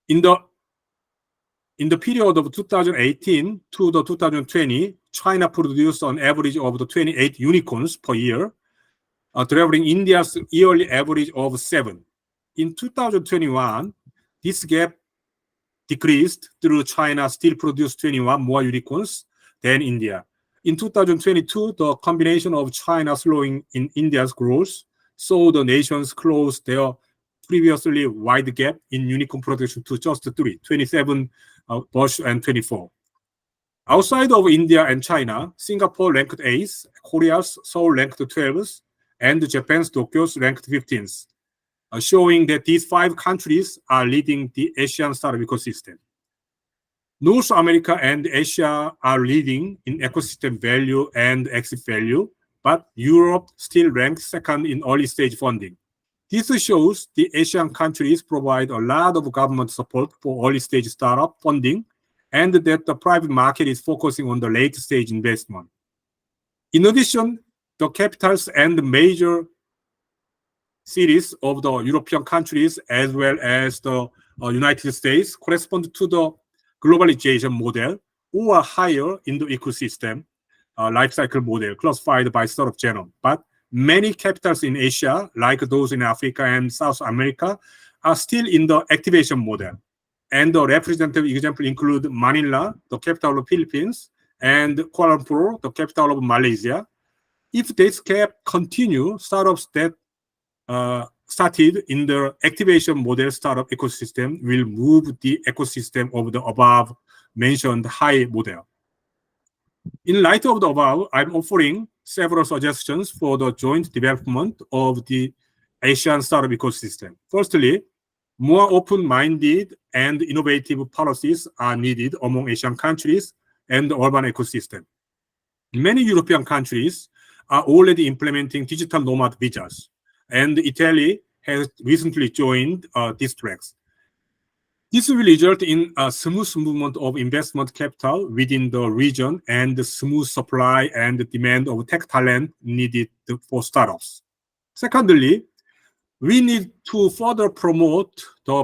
In the period of 2018 to the 2020, China produced an average of 28 unicorns per year, traveling India's yearly average of 7. In 2021, this gap decreased through China still produced 21 more unicorns than India. In 2022, the combination of China slowing in India's growth saw the nations close their previously wide gap in unicorn production to just 3, 27 versus and 24. Outside of India and China, Singapore ranked 8th, Korea's Seoul ranked 12th, and Japan's Tokyo ranked 15th, showing that these 5 countries are leading the Asian startup ecosystem. North America and Asia are leading in ecosystem value and exit value, but Europe still ranks 2nd in early stage funding. This shows the Asian countries provide a lot of government support for early stage startup funding, and that the private market is focusing on the late stage investment. In addition, the capitals and the major cities of the European countries, as well as the United States, correspond to the globalization model or higher in the ecosystem life cycle model classified by startup genome. But many capitals in Asia, like those in Africa and South America, are still in the activation model. And the representative example include Manila, the capital of Philippines, and Kuala Lumpur, the capital of Malaysia. If this gap continue, startups that started in the activation model startup ecosystem will move the ecosystem of the above mentioned high model. In light of the above, I'm offering several suggestions for the joint development of the Asian startup ecosystem. Firstly, more open-minded and innovative policies are needed among Asian countries and the urban ecosystem. Many European countries are already implementing digital nomad visas, and Italy has recently joined these tracks. This will result in a smooth movement of investment capital within the region and the smooth supply and demand of tech talent needed for startups. Secondly, we need to further promote the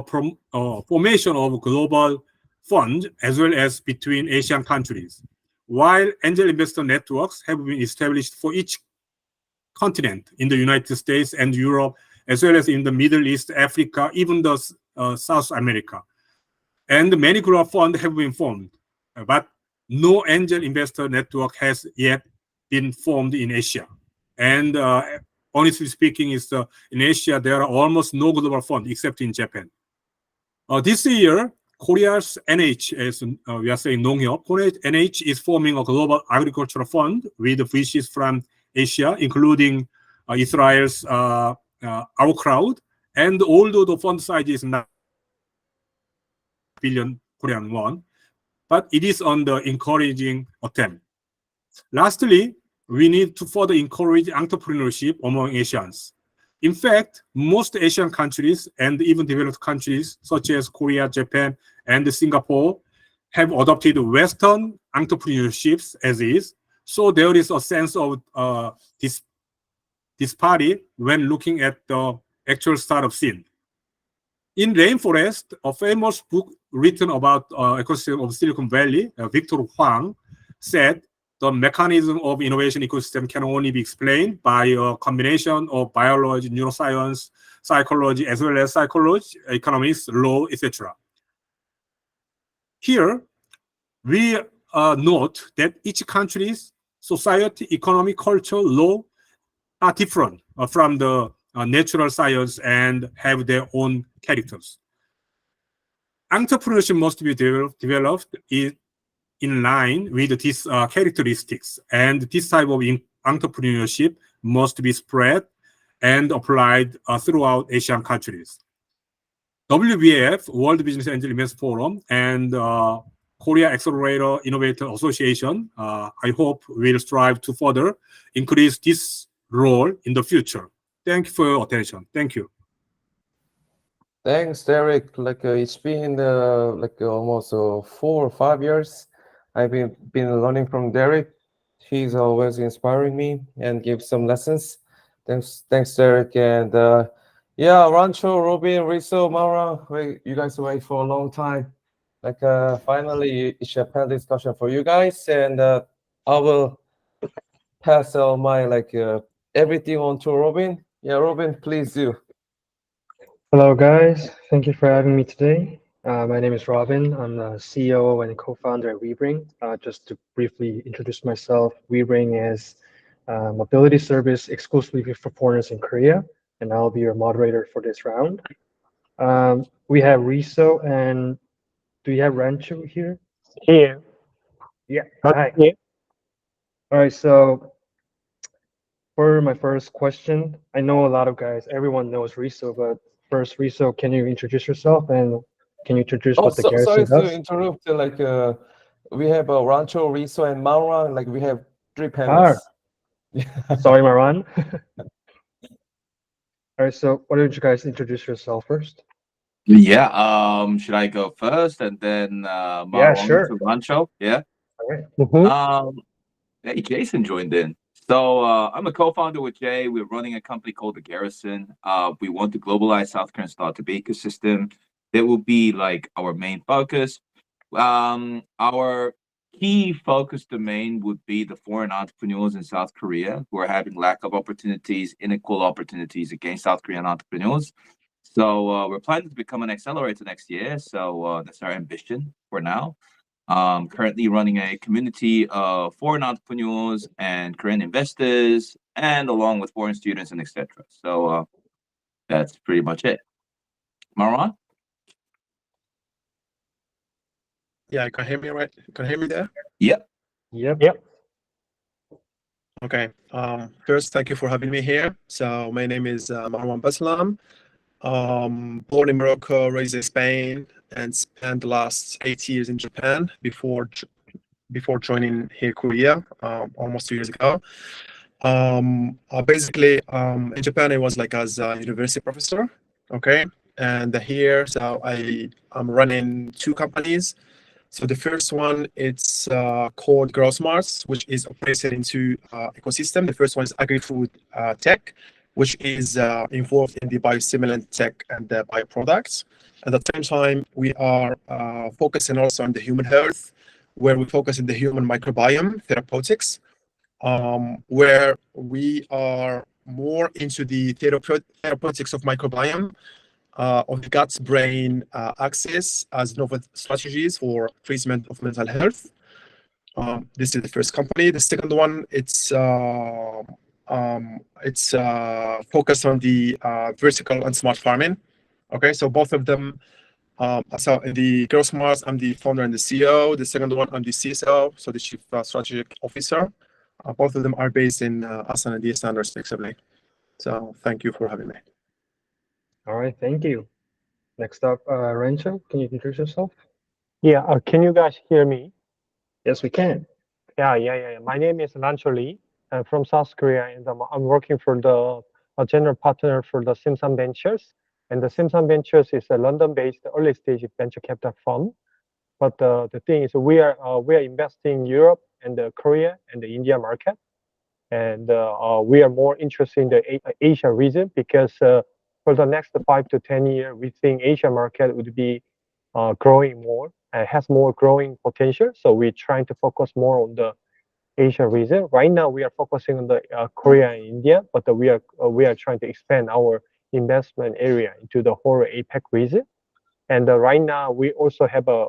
formation of global funds as well as between Asian countries, while angel investor networks have been established for each continent in the United States and Europe, as well as in the Middle East, Africa, even the South America. And many global funds have been formed, but no angel investor network has yet been formed in Asia. And honestly speaking, in Asia, there are almost no global funds except in Japan. This year, Korea's NH, as we are saying 농협, Korea's NH is forming a global agricultural fund with wishes from Asia, including Israel's Our Crowd. And although the fund size is not billion Korean won, but it is on the encouraging attempt. Lastly, we need to further encourage entrepreneurship among Asians. In fact, most Asian countries and even developed countries such as Korea, Japan, and Singapore have adopted Western entrepreneurships as is. So there is a sense of disparity when looking at the actual startup scene. In Rainforest, a famous book written about ecosystem of Silicon Valley, Victor Hwang said the mechanism of innovation ecosystem can only be explained by a combination of biology, neuroscience, psychology, as well as psychology, economics, law, etc. Here, we note that each country's society, economy, culture, law are different from the natural science and have their own characters. Entrepreneurship must be developed in line with these characteristics, and this type of entrepreneurship must be spread and applied throughout Asian countries. WBF, World Business Angel Investors Forum, and Korea Accelerator Innovator Association, I hope will strive to further increase this role in the future. Thank you for your attention. Thank you. Thanks, Derek. It's been almost 4 or 5 years. I've been learning from Derek. He's always inspiring me and gives some lessons. Thanks, Derek. And yeah, Rancho, Robin, Rizzo, Mara, you guys wait for a long time. Finally, it's a panel discussion for you guys, and I will pass on my everything on to Robin. Yeah, Robin, please do. Hello, guys. Thank you for having me today. My name is Robin. I'm the CEO and co-founder at WeBring. Just to briefly introduce myself, WeBring is a mobility service exclusively for foreigners in Korea, and I'll be your moderator for this round. We have Rizzo, and do you have Rancho here? Here. Yeah. Not Hi. here. All right. So for my first question, I know a lot of guys, everyone knows Rizzo, but first, Rizzo, can you introduce yourself and can you introduce what the sorry Garrison to does? interrupt. We have Rancho, Rizzo, and Maura. We have 3 panels. Sorry, Maran. All right, so why don't you guys introduce yourself first? Yeah. Should I go first and then Marwan sure. to Rancho? Yeah. All right. Hey, Jason joined in. So I'm a co-founder with Jay. We're running a company called The Garrison. We want to globalize South Korean startup ecosystem. That will be our main focus. Our key focus domain would be the foreign entrepreneurs in South Korea who are having lack of opportunities, unequal opportunities against South Korean entrepreneurs. So we're planning to become an accelerator next year. So that's our ambition for now. Currently running a community of foreign entrepreneurs and Korean investors, and along with foreign students and etc. So that's pretty much it. Marwan? Yeah, you can hear me right? You can hear me there? Yep. Yep. Okay. First, thank you for having me here. So my name is Marwan Baslam. Born in Morocco, raised in Spain, and spent the last 8 years in Japan before joining here Korea almost 2 years ago. Basically, in Japan, I was as a university professor. Okay, and here, so I'm running 2 companies. So the first one, it's called GrowSmarts, which is operated into ecosystem. The first one is agri-food tech, which is involved in the biosimulant tech and the bioproducts. At the same time, we are focusing also on the human health, where we focus in the human microbiome therapeutics, where we are more into the therapeutics of microbiome, of the gut-brain axis as novel strategies for treatment of mental health. This is the first company. The second one, it's focused on the vertical and smart farming. Okay, so both of them. So in the Grow Smart, I'm the founder and the CEO. The second one, I'm the CSO, so the Chief Strategic Officer. Both of them are based in Asan and Istanbul, respectively. So thank you for having me. All right, thank you. Next up, Rancho, can you introduce yourself? Yeah, can you guys hear me? Yes, we can. Yeah. My name is Rancho Lee. I'm from South Korea, and I'm working for the general partner for the Simsan Ventures. And the Simsan Ventures is a London-based early-stage venture capital fund. But the thing is, we are investing in Europe and Korea and the India market, and we are more interested in the Asia region because for the next 5 to 10 years, we think Asia market would be growing more and has more growing potential. So we're trying to focus more on the Asia region. Right now, we are focusing on the Korea and India, but we are trying to expand our investment area into the whole APEC region. And right now, we also have a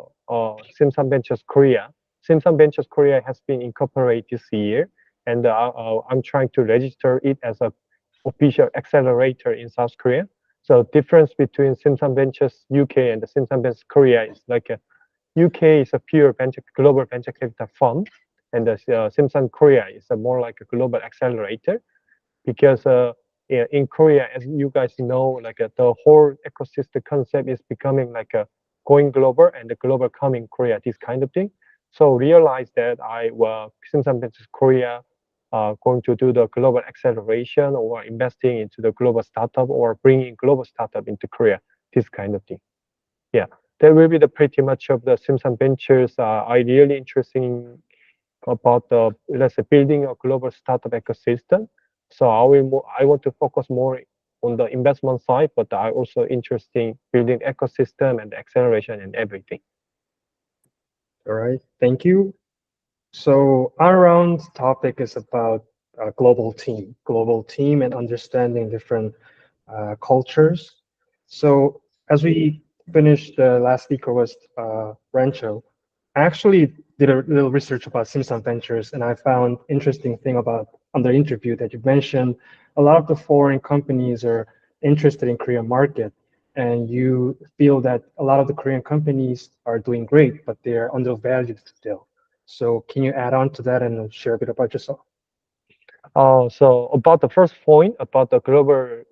Simsan Ventures Korea. Simsan Ventures Korea has been incorporated this year, and I'm trying to register it as a official accelerator in South Korea. So difference between Simsan Ventures UK and the Simsan Ventures Korea is like UK is a pure global venture capital fund, and the Simsan Korea is more like a global accelerator, because in Korea, as you guys know, like the whole ecosystem concept is becoming like going global and the global coming Korea, this kind of thing. So realize that Simsan Ventures Korea going to do the global acceleration or investing into the global startup or bringing global startup into Korea, this kind of thing. Yeah, that will be the pretty much of the Simsan Ventures. I really interested in about the, let's say, building a global startup ecosystem. So I want to focus more on the investment side, but I also interested in building ecosystem and acceleration and everything. All right, thank you. So our round topic is about global team and understanding different cultures. So as we finished, the last speaker was Rancho. I actually did a little research about Simsan Ventures, and I found interesting thing about on the interview that you mentioned a lot of the foreign companies are interested in Korean market, and you feel that a lot of the Korean companies are doing great, but they're undervalued still. So can you add on to that and share a bit about yourself? So about the first point about the global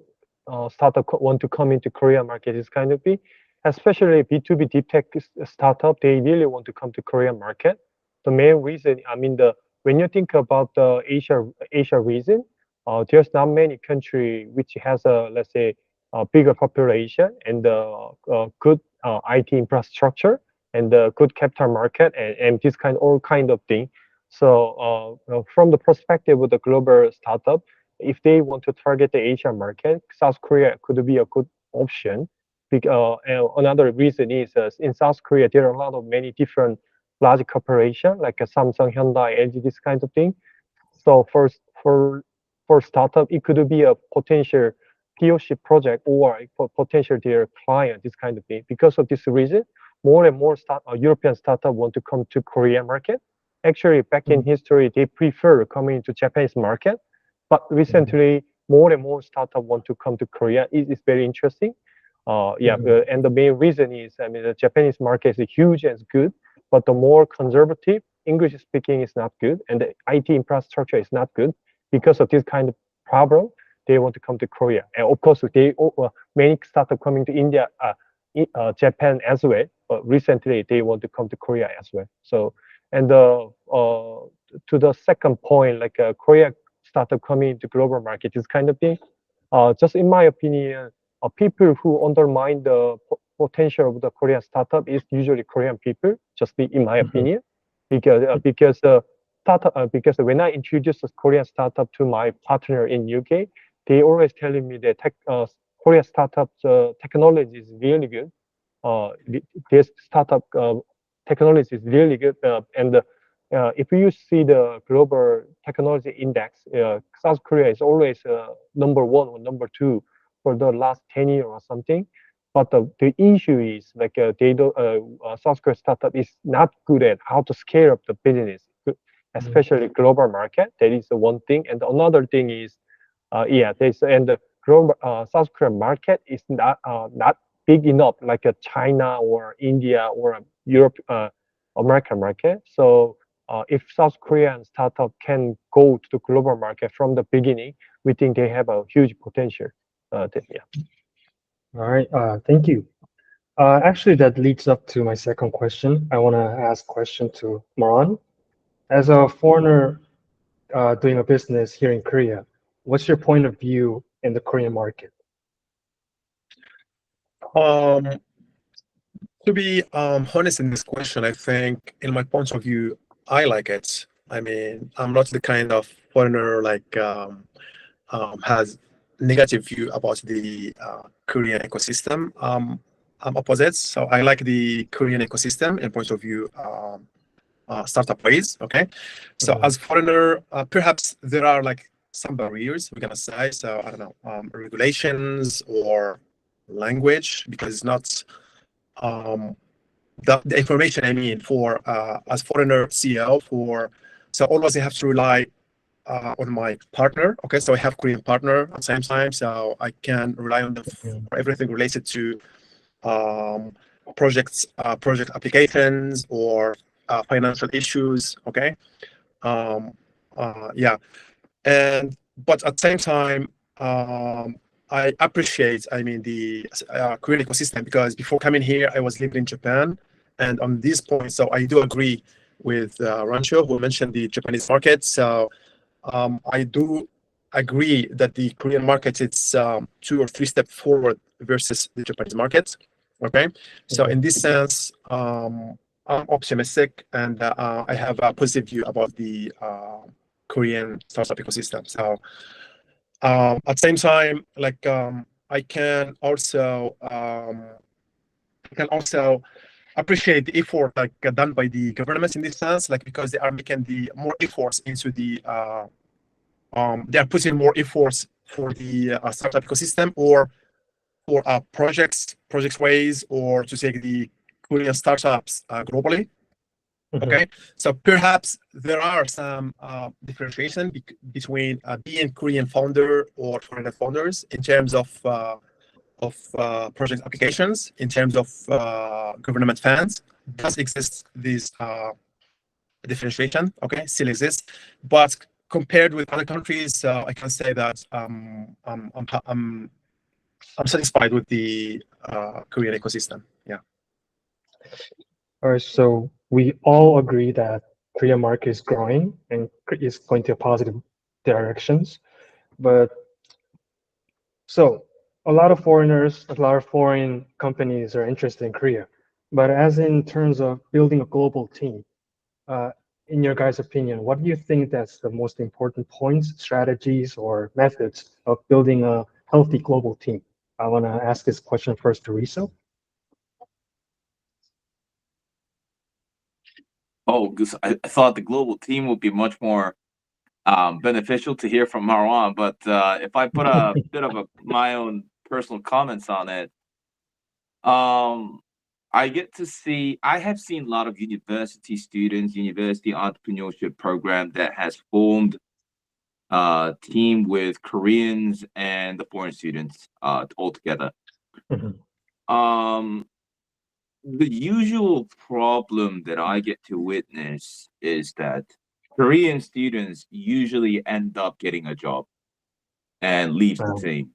startup want to come into Korea market is kind of be, especially B2B deep tech startup, they really want to come to Korean market. The main reason, I mean, when you think about the Asia region, there's not many country which has a, let's say, a bigger population and good IT infrastructure and good capital market and this all kind of thing. So from the perspective of the global startup, if they want to target the Asia market, South Korea could be a good option. Another reason is in South Korea, there are a lot of many different large corporations like Samsung, Hyundai, LG, this kind of thing. So for startup, it could be a potential POC project or potential their client, this kind of thing. Because of this reason, more and more European startup want to come to Korean market. Actually, back in history, they prefer coming to Japanese market, but recently, more and more startup want to come to Korea. It's very interesting. And the main reason is, I mean, the Japanese market is huge and good, but the more conservative, English speaking is not good, and the IT infrastructure is not good. Because of this kind of problem, they want to come to Korea. And of course, many startups coming to India, Japan as well. But recently, they want to come to Korea as well. So, and to the second point, like Korea startup coming into global market, is kind of thing. Just in my opinion, people who undermine the potential of the Korean startup is usually Korean people. Just in my opinion, because when I introduced a Korean startup to my partner in UK, they always telling me that Korea startups technology is really good. This startup technology is really good, and if you see the global technology index, South Korea is always number 1 or number 2 for the last 10 years or something. But the issue is like they don't, South Korea startup is not good at how to scale up the business, especially global market. That is the one thing, and another thing is, the global South Korean market is not big enough like a China or India or a Europe, American market. So if South Korean startup can go to the global market from the beginning, we think they have a huge potential. Yeah. All right, thank you. Actually, that leads up to my second question. I want to ask a question to Maran. As a foreigner doing a business here in Korea, what's your point of view in the Korean market? To be honest in this question, I think in my point of view, I like it. I mean, I'm not the kind of foreigner like has negative view about the Korean ecosystem. I'm opposite, so I like the Korean ecosystem in point of view startup ways. Okay, so as foreigner, perhaps there are like some barriers we're gonna say. So I don't know, regulations or language, because it's not the information. I mean, for as foreigner CEO, so always I have to rely on my partner. Okay, so I have Korean partner at the same time, so I can rely on them for everything related to project applications or financial issues. Okay, yeah, but at the same time, I appreciate, I mean, the Korean ecosystem, because before coming here, I was living in Japan, and on this point, so I do agree with Rancho, who mentioned the Japanese market. So I do agree that the Korean market is 2 or 3 steps forward versus the Japanese market. Okay, so in this sense, I'm optimistic, and I have a positive view about the Korean startup ecosystem. So at the same time, like I can also appreciate the effort like done by the government in this sense, like because they are making the more efforts into the they are putting more efforts for the startup ecosystem, or for project ways, or to take the Korean startups globally. Okay, so perhaps there are some differentiation between being Korean founder or foreign founders in terms of project applications, in terms of government funds. Does exist this differentiation? Okay, still exists, but compared with other countries, I can say that I'm satisfied with the Korean ecosystem. Yeah. All right, so we all agree that Korean market is growing and is going to positive directions. But so a lot of foreigners, a lot of foreign companies are interested in Korea. But as in terms of building a global team, in your guys' opinion, what do you think that's the most important points, strategies, or methods of building a healthy global team? I want to ask this question first to Riso. Oh, because I thought the global team would be much more beneficial to hear from Marwan, but if I put a bit of my own personal comments on it, I have seen a lot of university students, university entrepreneurship program that has formed a team with Koreans and the foreign students all together. The usual problem that I get to witness is that Korean students usually end up getting a job and leave the team.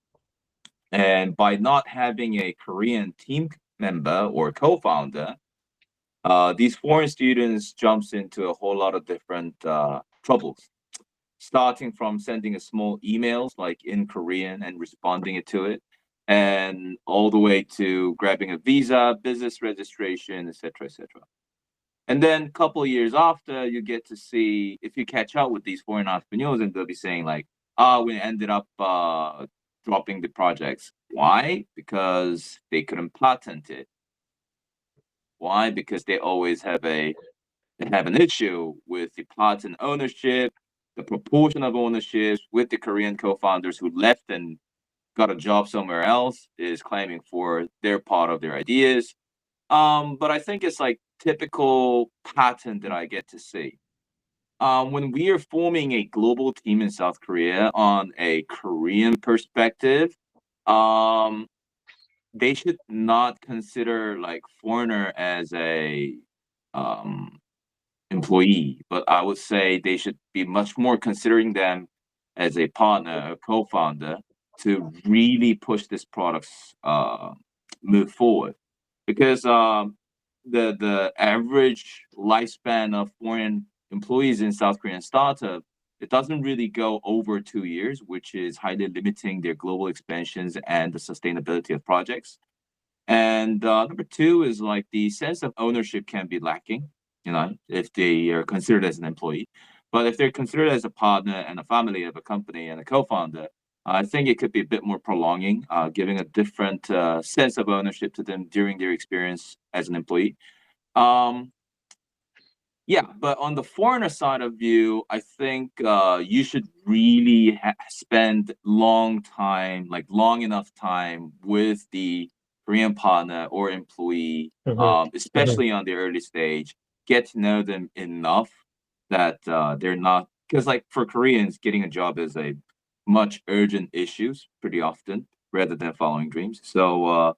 And by not having a Korean team member or co-founder, these foreign students jumps into a whole lot of different troubles, starting from sending a small emails like in Korean and responding to it, and all the way to grabbing a visa, business registration, etc., etc. And then a couple of years after, you get to see, if you catch up with these foreign entrepreneurs, and they'll be saying like, we ended up dropping the projects. Why? Because they couldn't patent it. Why? Because they always have an issue with the patent ownership, the proportion of ownership with the Korean co-founders who left and got a job somewhere else is claiming for their part of their ideas. But I think it's like typical pattern that I get to see. When we are forming a global team in South Korea on a Korean perspective, they should not consider like foreigner as a employee, but I would say they should be much more considering them as a partner, a co-founder, to really push this product's move forward. Because the average lifespan of foreign employees in South Korean startup, it doesn't really go over 2 years, which is highly limiting their global expansions and the sustainability of projects. And number two is like the sense of ownership can be lacking, you know, if they are considered as an employee. But if they're considered as a partner and a family of a company and a co-founder, I think it could be a bit more prolonging, giving a different sense of ownership to them during their experience as an employee. Yeah, but on the foreigner side of view, I think you should really spend long enough time with the Korean partner or employee, especially on the early stage. Get to know them enough that they're not, because like for Koreans, getting a job is a much urgent issues pretty often rather than following dreams. So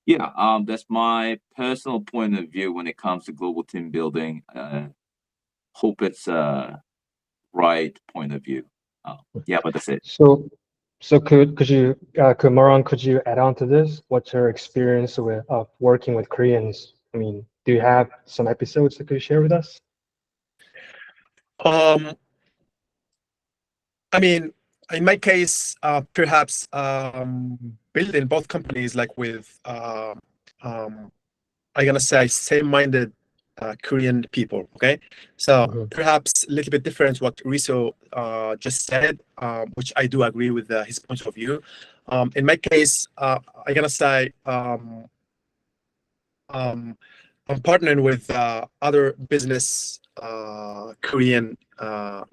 yeah, that's my personal point of view when it comes to global team building. Hope it's a right point of view. Yeah, but that's it. So could you Maran, could you add on to this? What's your experience with working with Koreans? I mean, do you have some episodes that could you share with us? I mean, in my case, perhaps building both companies like with I'm gonna say same-minded Korean people. Okay, so perhaps a little bit different what Riso just said, which I do agree with his point of view. In my case, I'm gonna say I'm partnering with other business Korean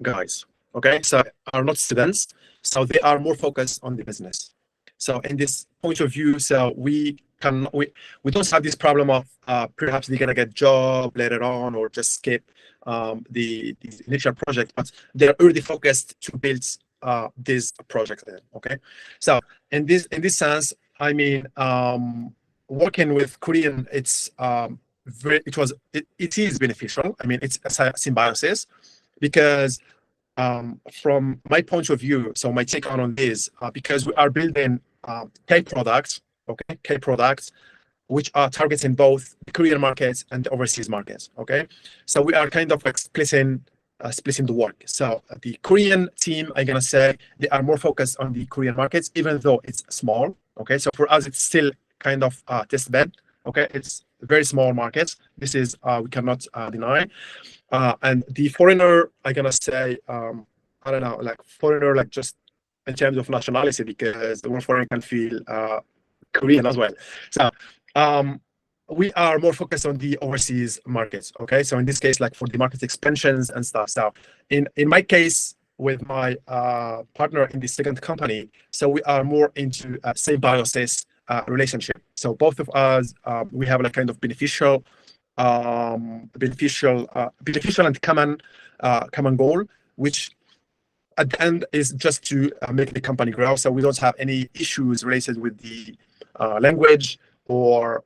guys. Okay, so are not students, so they are more focused on the business. So in this point of view, so we don't have this problem of perhaps they're gonna get job later on or just skip the initial project, but they're already focused to build this project. Okay, so in this sense, I mean, working with Korean, it is beneficial. I mean, it's a symbiosis because from my point of view, so my take on this, because we are building K products, okay, K products, which are targeting both the Korean markets and the overseas markets, okay? So we are kind of like splitting the work. So the Korean team, I'm gonna say, they are more focused on the Korean markets, even though it's small, okay? So for us, it's still kind of test bed, okay? It's very small markets. This is, we cannot deny. And the foreigner, I'm gonna say, I don't know, like foreigner, like just in terms of nationality, because the one foreigner can feel Korean as well. So we are more focused on the overseas markets. Okay, so in this case, like for the market expansions and stuff. So in my case, with my partner in the second company, so we are more into symbiosis relationship. So both of us, we have a kind of beneficial and common goal, which at the end is just to make the company grow. So we don't have any issues related with the language or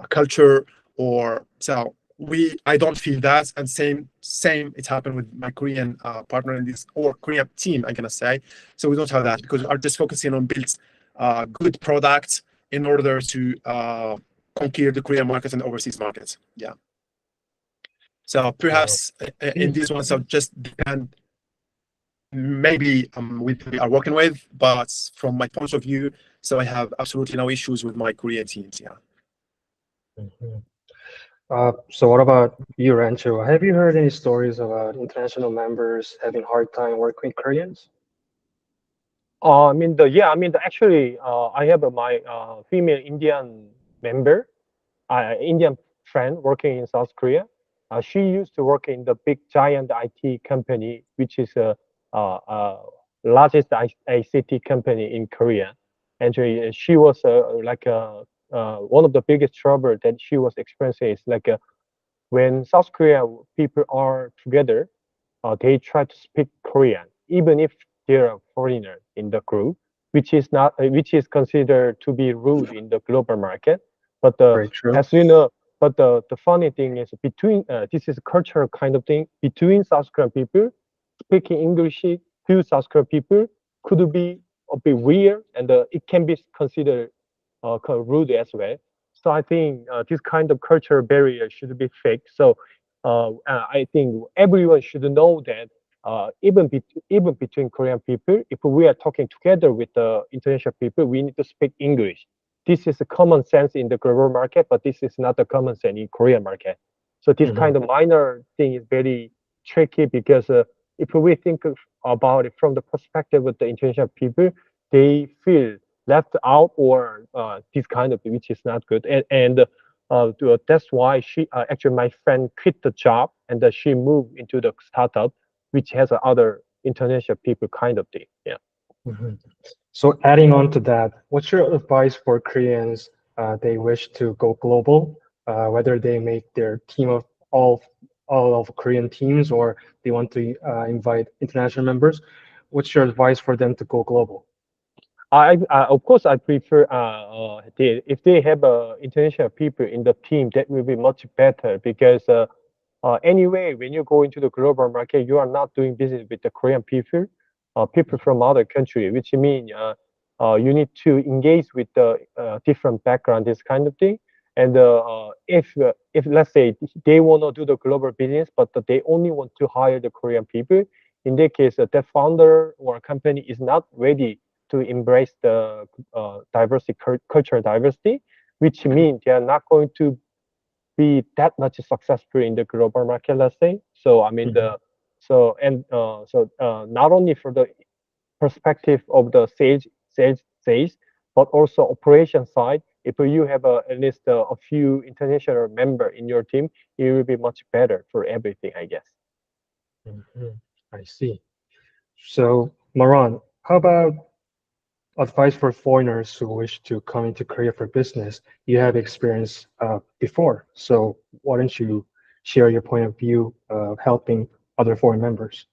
culture, or so I don't feel that. And same it happened with my Korean partner in this, or Korean team, I'm gonna say. So we don't have that because we are just focusing on build good products in order to conquer the Korean markets and overseas markets. Yeah. So perhaps in this one, so just depend. Maybe we are working with, but from my point of view, so I have absolutely no issues with my Korean teams. Yeah. So what about you, Rancho? Have you heard any stories about international members having a hard time working with Koreans? Actually, I have my female Indian member, Indian friend working in South Korea. She used to work in the big giant IT company, which is largest ICT company in Korea. And she was one of the biggest trouble that she was experiencing is when South Korea people are together, they try to speak Korean, even if they're a foreigner in the group, which is not which is considered to be rude in the global market. But Very true. as you know, but the funny thing is between this is a cultural kind of thing between South Korean people speaking English to South Korean people could be a bit weird, and it can be considered kind of rude as well. So I think this kind of cultural barrier should be fixed. So I think everyone should know that even between Korean people, if we are talking together with the international people, we need to speak English. This is a common sense in the global market, but this is not a common sense in Korean market. So this kind of minor thing is very tricky because if we think about it from the perspective of the international people, they feel left out or this kind of thing, which is not good. And that's why she actually my friend quit the job and she moved into the startup, which has other international people kind of thing. Yeah. So adding on to that, what's your advice for Koreans? They wish to go global, whether they make their team of all of Korean teams or they want to invite international members. What's your advice for them to go global? Of course, I prefer if they have international people in the team, that will be much better because anyway, when you go into the global market, you are not doing business with the Korean people, people from other country, which means you need to engage with the different background, this kind of thing. And if let's say they want to do the global business, but they only want to hire the Korean people, in that case, that founder or company is not ready to embrace the diversity, cultural diversity, which means they are not going to be that much successful in the global market, let's say. So I mean not only for the perspective of the sales, but also operation side. If you have at least a few international member in your team, it will be much better for everything, I guess. I see. So Maran, how about advice for foreigners who wish to come into Korea for business? You have experience before, so why don't you share your point of view of helping other foreign members?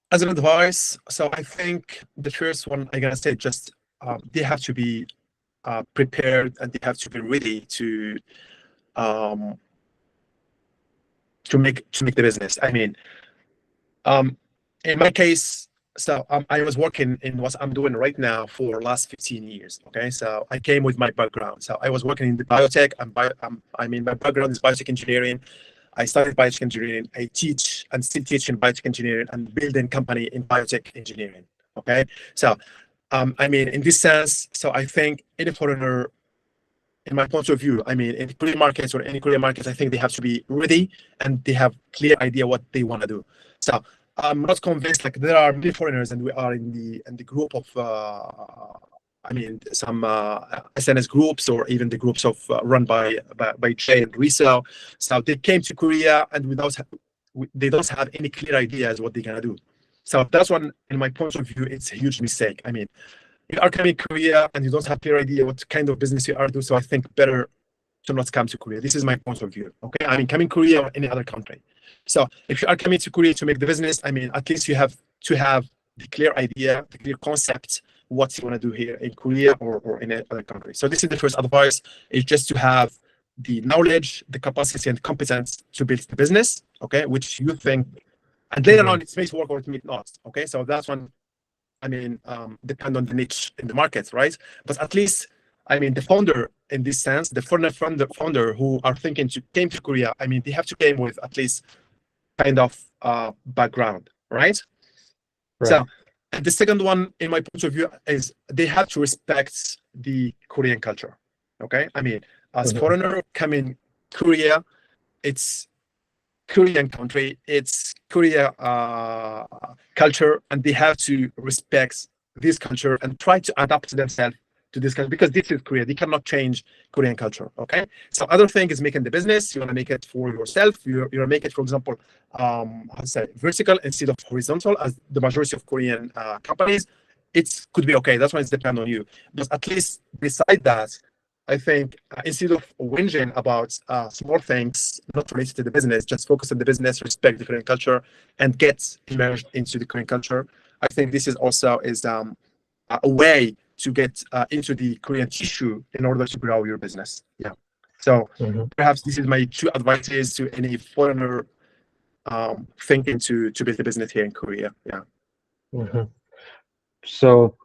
As an advice, so I think the first one I'm gonna say just they have to be prepared and they have to be ready to make the business. I mean, in my case, so I was working in what I'm doing right now for last 15 years. Okay, so I came with my background. So I was working in the biotech. My background is biotech engineering. I started biotech engineering. I teach and still teach in biotech engineering and building company in biotech engineering. Okay, so in this sense, so I think any foreigner, in my point of view, in Korean markets or any Korean markets, I think they have to be ready and they have clear idea what they want to do. So I'm not convinced. Like there are many foreigners, and we are in the group of some SNS groups or even the groups of run by Jay and Risa. So they came to Korea and they don't have any clear ideas what they're gonna do. So that's one, in my point of view, it's a huge mistake. I mean, you are coming to Korea and you don't have clear idea what kind of business you are doing. So I think better to not come to Korea. This is my point of view. Okay, coming Korea or any other country. So if you are coming to Korea to make the business, at least you have to have the clear idea, the clear concept, what you want to do here in Korea or in other country. So this is the first advice, is just to have the knowledge, the capacity and competence to build the business, okay, which you think, and later on it may work or it may not, okay? So that's one, depend on the niche in the market, right? But at least, the founder in this sense, the founder who are thinking to came to Korea, they have to came with at least kind of background, right? So, and the second one, in my point of view, is they have to respect the Korean culture. Okay, as foreigner coming Korea, it's Korean country, it's Korea culture, and they have to respect this culture and try to adapt themselves to this country, because this is Korea. They cannot change Korean culture. Okay. So other thing is making the business. You want to make it for yourself. You want to make it, for example, how to say, vertical instead of horizontal, as the majority of Korean companies. It could be okay. That's why it's depend on you. But at least beside that, I think instead of whinging about small things not related to the business, just focus on the business, respect the Korean culture, and get immersed into the Korean culture. I think this is also a way to get into the Korean tissue in order to grow your business. Yeah. So perhaps this is my 2 advices to any foreigner thinking to build a business here in Korea. Yeah. So,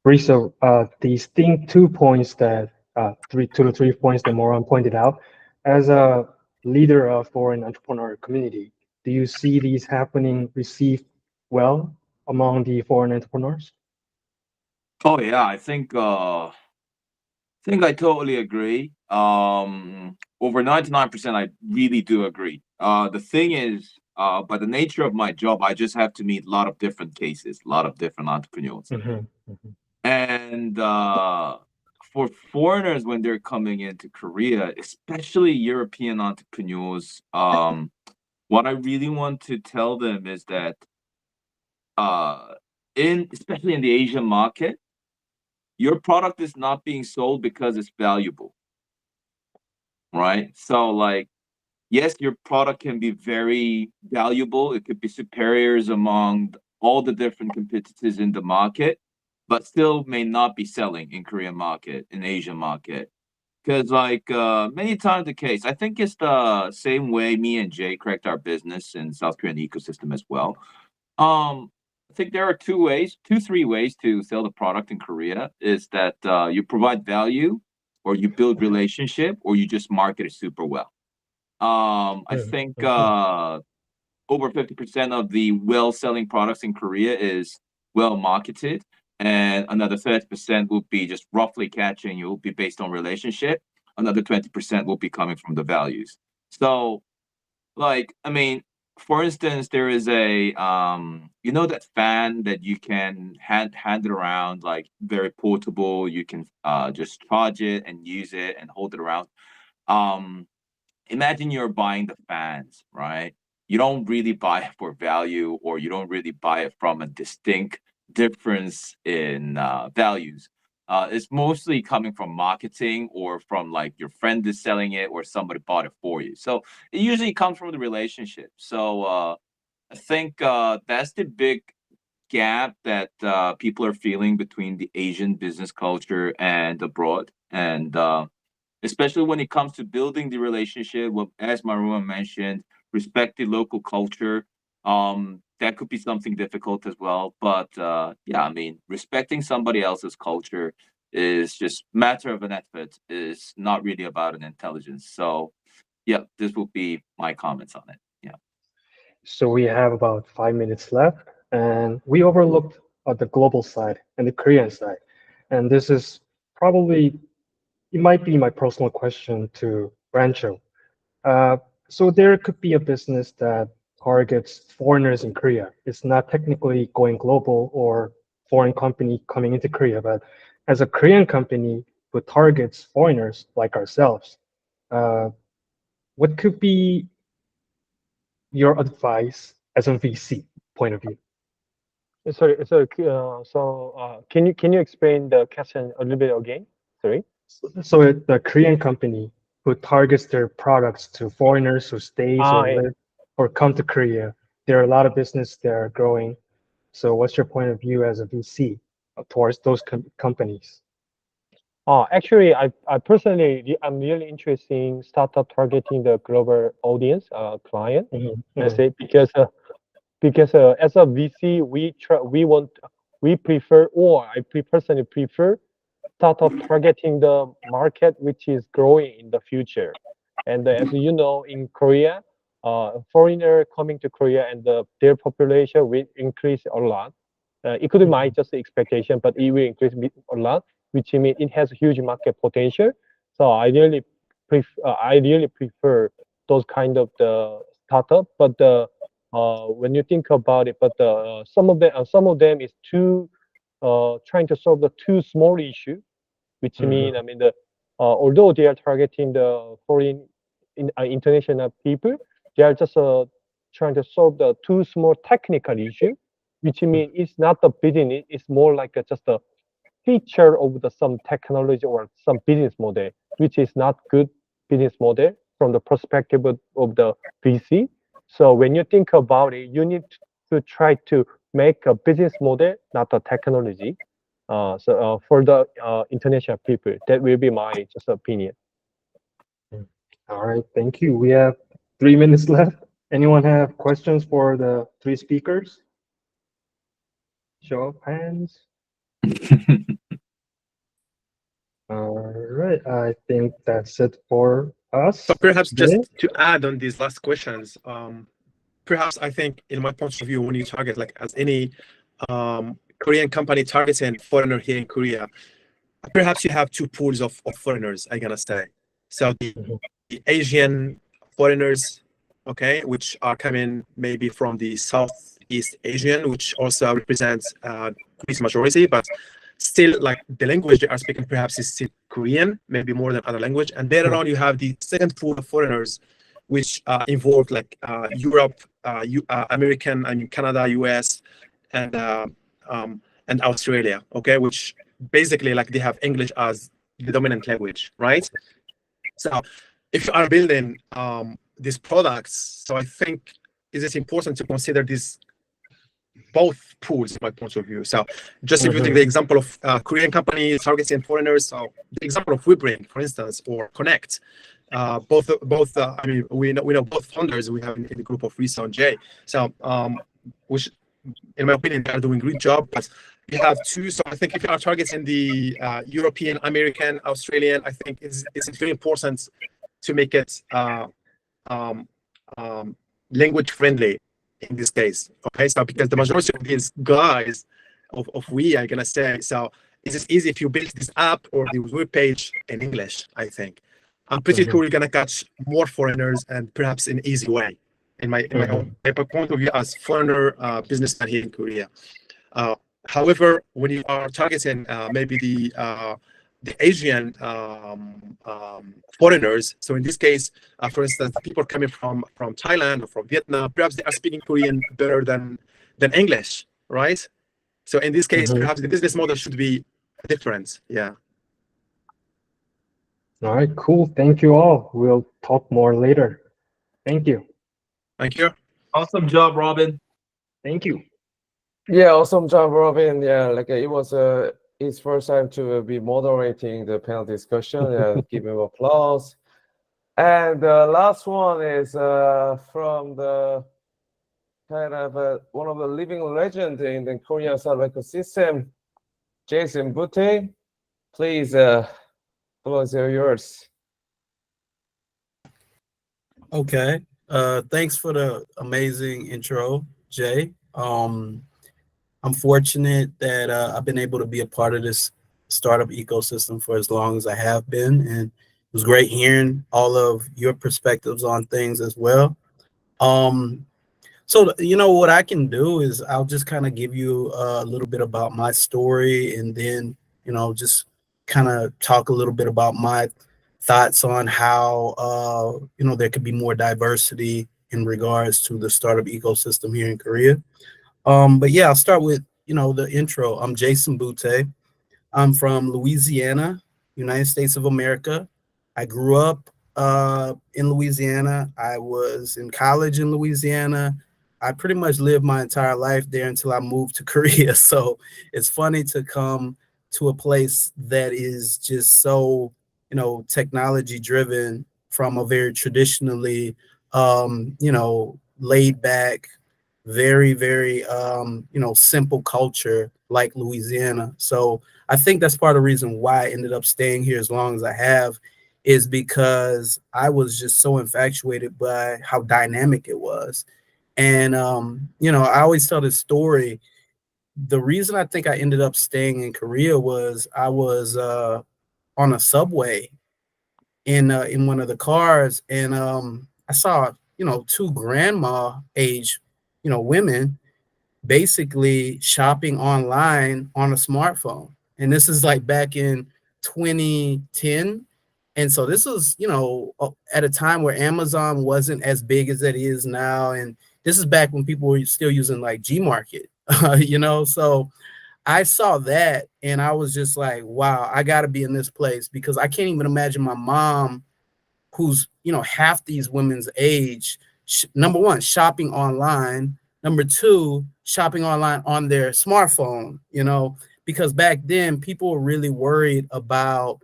Risa, these 2 points that 2 to 3 points that Moran pointed out, as a leader of foreign entrepreneur community, do you see these happening, received well among the foreign entrepreneurs? Oh yeah, I think I totally agree. Over 99%, I really do agree. The thing is, by the nature of my job, I just have to meet a lot of different cases, a lot of different entrepreneurs. And for foreigners, when they're coming into Korea, especially European entrepreneurs, what I really want to tell them is that especially in the Asian market, your product is not being sold because it's valuable, right? So like, yes, your product can be very valuable. It could be superiors among all the different competitors in the market, but still may not be selling in Korean market, in Asian market. Because like many times the case, I think it's the same way me and Jay cracked our business in South Korean ecosystem as well. I think there are 3 ways to sell the product in Korea. Is that you provide value, or you build relationship, or you just market it super well. I think over 50% of the well-selling products in Korea is well marketed, and another 30% will be just roughly catching. It will be based on relationship. Another 20% will be coming from the values. So, like, I mean, for instance, there is a that fan that you can hand it around, like very portable. You can just charge it and use it and hold it around. Imagine you're buying the fans, right? You don't really buy it for value, or you don't really buy it from a distinct difference in values. It's mostly coming from marketing, or from like your friend is selling it, or somebody bought it for you. So it usually comes from the relationship. So I think that's the big gap that people are feeling between the Asian business culture and abroad. And especially when it comes to building the relationship, as Marwan mentioned, respect the local culture. That could be something difficult as well. But yeah, I mean, respecting somebody else's culture is just matter of an effort. Is not really about an intelligence. So yeah, this will be my comments on it. Yeah. So we have about 5 minutes left, and we overlooked the global side and the Korean side. And this is probably, it might be my personal question to Rancho. So there could be a business that targets foreigners in Korea. It's not technically going global or foreign company coming into Korea, but as a Korean company who targets foreigners like ourselves, what could be your advice as a VC point of view? Sorry. Can you explain the question a little bit again? Sorry. So the Korean company who targets their products to foreigners who stays or yeah. live or come to Korea, there are a lot of business that are growing. So what's your point of view as a VC towards those companies? Actually, I personally, I'm really interested in startup targeting the global audience, client. Let's say, because as a VC, we prefer, or I personally prefer, startup targeting the market which is growing in the future. And as you know, in Korea, foreigner coming to Korea, and their population will increase a lot. It could be my just expectation, but it will increase a lot, which means it has huge market potential. So I really prefer those kind of the startup, but when you think about it, but some of them is too trying to solve the too small issue, which mean I mean although they are targeting the foreign international people, they are just trying to solve the too small technical issue, which mean it's not the business, it's more like just a feature of some technology or some business model, which is not good business model from the perspective of the VC. So when you think about it, you need to try to make a business model, not a technology. For the international people, that will be my just opinion. All right, thank you. We have 3 minutes left. Anyone have questions for the 3 speakers? Show of hands. All right, I think that's it for us. So perhaps just today. to add on these last questions, perhaps I think in my point of view, when you target like as any Korean company targeting foreigner here in Korea, perhaps you have 2 pools of foreigners, I'm gonna say. So the Asian foreigners, okay, which are coming maybe from the Southeast Asian, which also represents Korea's majority, but still like the language they are speaking perhaps is still Korean, maybe more than other language. And later on you have the second pool of foreigners, which involve like Europe, American, I mean Canada, US, and Australia, okay, which basically like they have English as the dominant language, right? So if you are building these products, so I think it is important to consider these both pools, in my point of view. So just if you take the example of Korean companies targeting foreigners, so the example of WeBring, for instance, or Connect, both I mean we know both founders we have in the group of Risa and Jay. So which in my opinion they are doing a great job, but you have 2. So I think if you are targeting the European, American, Australian, I think it's very important to make it language friendly in this case, okay? So because the majority of these guys of we are gonna say, so it's just easy if you build this app or the web page in English. I think I'm pretty sure you're gonna catch more foreigners and perhaps in an easy way. In my point of view as foreigner businessman here in Korea. However, when you are targeting maybe the Asian foreigners, so in this case, for instance, people coming from Thailand or from Vietnam, perhaps they are speaking Korean better than English, right? So in this case, perhaps the business model should be different. Yeah. All right, cool. Thank you all. We'll talk more later. Thank you. Thank you. Awesome job, Robin. Thank you. Yeah, awesome job, Robin. Yeah, like it was his first time to be moderating the panel discussion. Yeah, give him applause. And the last one is from the kind of one of the living legends in the Korean startup ecosystem, Jason Butte. Please, the floor is yours. Okay. Thanks for the amazing intro, Jay. I'm fortunate that I've been able to be a part of this startup ecosystem for as long as I have been, and it was great hearing all of your perspectives on things as well. So you know what I can do is I'll just kind of give you a little bit about my story, and then just kind of talk a little bit about my thoughts on how there could be more diversity in regards to the startup ecosystem here in Korea. But yeah, I'll start with the intro. I'm Jason Butte. I'm from Louisiana, United States of America. I grew up in Louisiana. I was in college in Louisiana. I pretty much lived my entire life there until I moved to Korea. So it's funny to come to a place that is just so technology driven from a very traditionally laid back, very, very simple culture like Louisiana. So I think that's part of the reason why I ended up staying here as long as I have, is because I was just so infatuated by how dynamic it was. And I always tell this story. The reason I think I ended up staying in Korea was I was on a subway in one of the cars, and I saw two grandma age, women basically shopping online on a smartphone. And this is like back in 2010. And so this was, at a time where Amazon wasn't as big as it is now. And this is back when people were still using like Gmarket, so I saw that and I was just like, wow, I got to be in this place, because I can't even imagine my mom, who's, half these women's age, number one, shopping online. Number two, shopping online on their smartphone, because back then people were really worried about,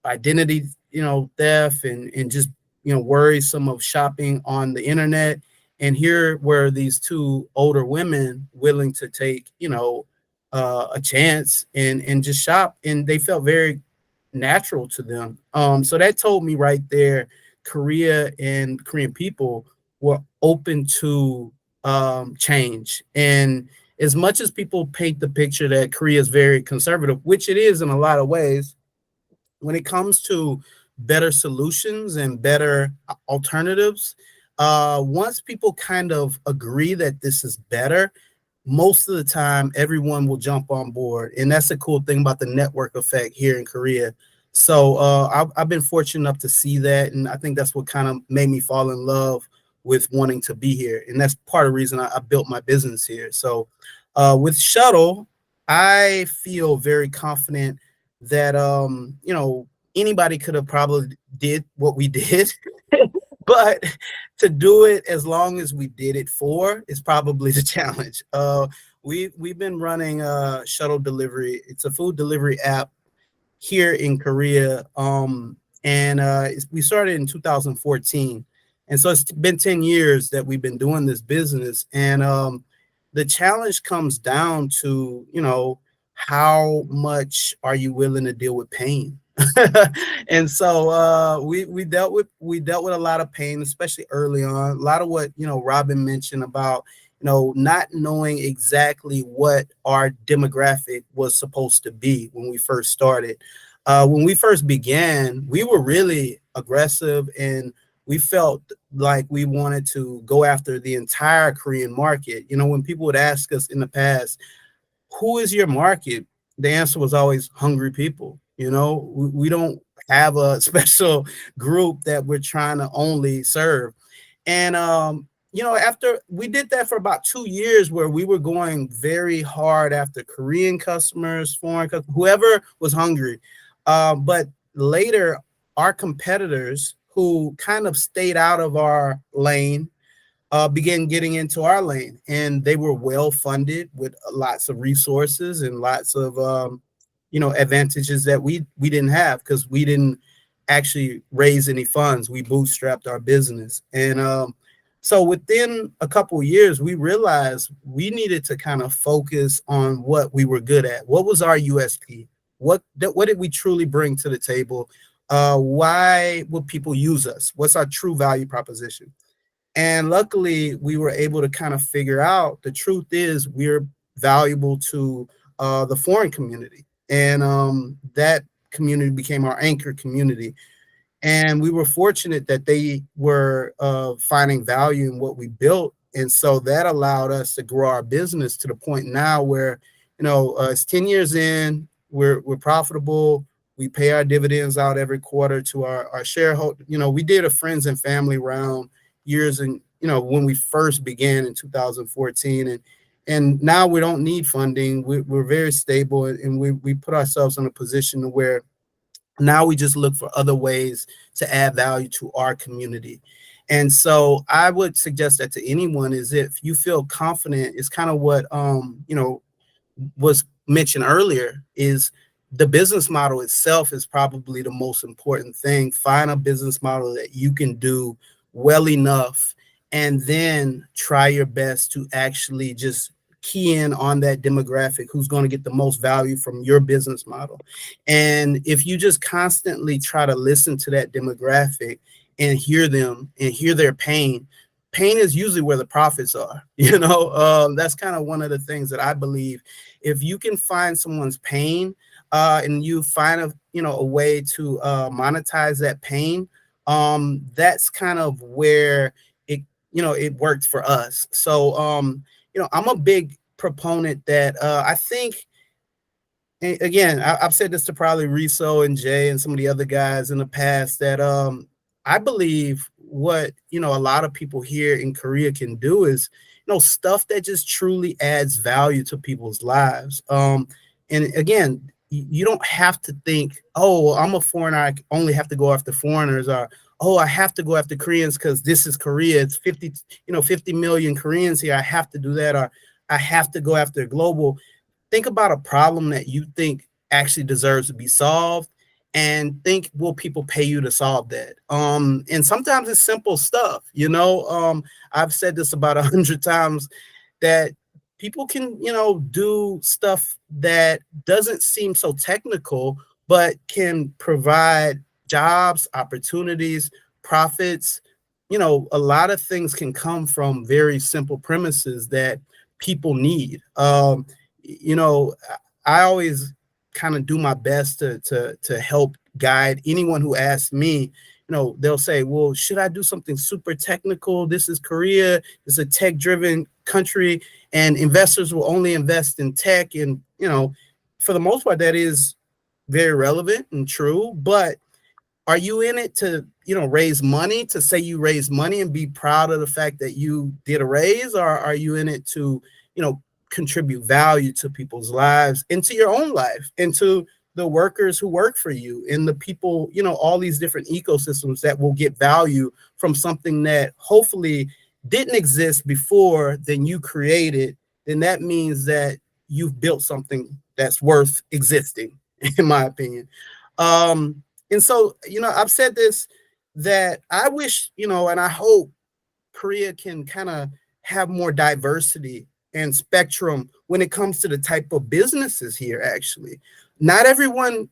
identity, theft and just, worrisome of shopping on the internet. And here were these two older women willing to take, a chance and just shop, and they felt very natural to them. So that told me right there, Korea and Korean people were open to change. And as much as people paint the picture that Korea is very conservative, which it is in a lot of ways, when it comes to better solutions and better alternatives, once people kind of agree that this is better, most of the time everyone will jump on board. And that's the cool thing about the network effect here in Korea. So I've been fortunate enough to see that, and I think that's what kind of made me fall in love with wanting to be here. And that's part of the reason I built my business here. So with Shuttle, I feel very confident that anybody could have probably did what we did, but to do it as long as we did it for is probably the challenge. We've been running Shuttle delivery. It's a food delivery app here in Korea, and we started in 2014, and so it's been 10 years that we've been doing this business. And the challenge comes down to, how much are you willing to deal with pain? And so we dealt with a lot of pain, especially early on. A lot of what Robin mentioned about not knowing exactly what our demographic was supposed to be when we first started. When we first began, we were really aggressive, and we felt like we wanted to go after the entire Korean market. When people would ask us in the past, who is your market? The answer was always hungry people. We don't have a special group that we're trying to only serve. And, after we did that for about 2 years, where we were going very hard after Korean customers, foreign customers, whoever was hungry. But later, our competitors who kind of stayed out of our lane began getting into our lane, and they were well funded with lots of resources and lots of advantages that we didn't have, because we didn't actually raise any funds. We bootstrapped our business. And so within a couple of years, we realized we needed to kind of focus on what we were good at. What was our USP? What did we truly bring to the table? Why would people use us? What's our true value proposition? And luckily, we were able to kind of figure out the truth is we're valuable to the foreign community. And that community became our anchor community. And we were fortunate that they were finding value in what we built. And so that allowed us to grow our business to the point now where, it's 10 years in, we're profitable. We pay our dividends out every quarter to our shareholders. We did a friends and family round years and, when we first began in 2014. And now we don't need funding. We're very stable, and we put ourselves in a position where now we just look for other ways to add value to our community. And so I would suggest that to anyone is if you feel confident, it's kind of what, was mentioned earlier, is the business model itself is probably the most important thing. Find a business model that you can do well enough, and then try your best to actually just key in on that demographic who's going to get the most value from your business model. And if you just constantly try to listen to that demographic and hear them and hear their pain is usually where the profits are. That's kind of one of the things that I believe. If you can find someone's pain and you find a way to monetize that pain, that's kind of where it, it worked for us. So, I'm a big proponent that I think, again, I've said this to probably Riso and Jay and some of the other guys in the past, that I believe what, a lot of people here in Korea can do is, stuff that just truly adds value to people's lives. And again, you don't have to think, oh, I'm a foreigner, I only have to go after foreigners, or, oh, I have to go after Koreans because this is Korea. It's 50 million Koreans here. I have to do that, or I have to go after global. Think about a problem that you think actually deserves to be solved, and think, will people pay you to solve that? And sometimes it's simple stuff, I've said this about 100 times, that people can, do stuff that doesn't seem so technical, but can provide jobs, opportunities, profits. A lot of things can come from very simple premises that people need. I always kind of do my best to help guide anyone who asks me. They'll say, well, should I do something super technical? This is Korea. It's a tech-driven country, and investors will only invest in tech. And, for the most part, that is very relevant and true. But are you in it to, raise money, to say you raise money and be proud of the fact that you did a raise? Or are you in it to, contribute value to people's lives, into your own life, into the workers who work for you, and the people, all these different ecosystems that will get value from something that hopefully didn't exist before, then you created, then that means that you've built something that's worth existing, in my opinion. And so, I've said this, that I wish, and I hope Korea can kind of have more diversity and spectrum when it comes to the type of businesses here. Actually, not everyone,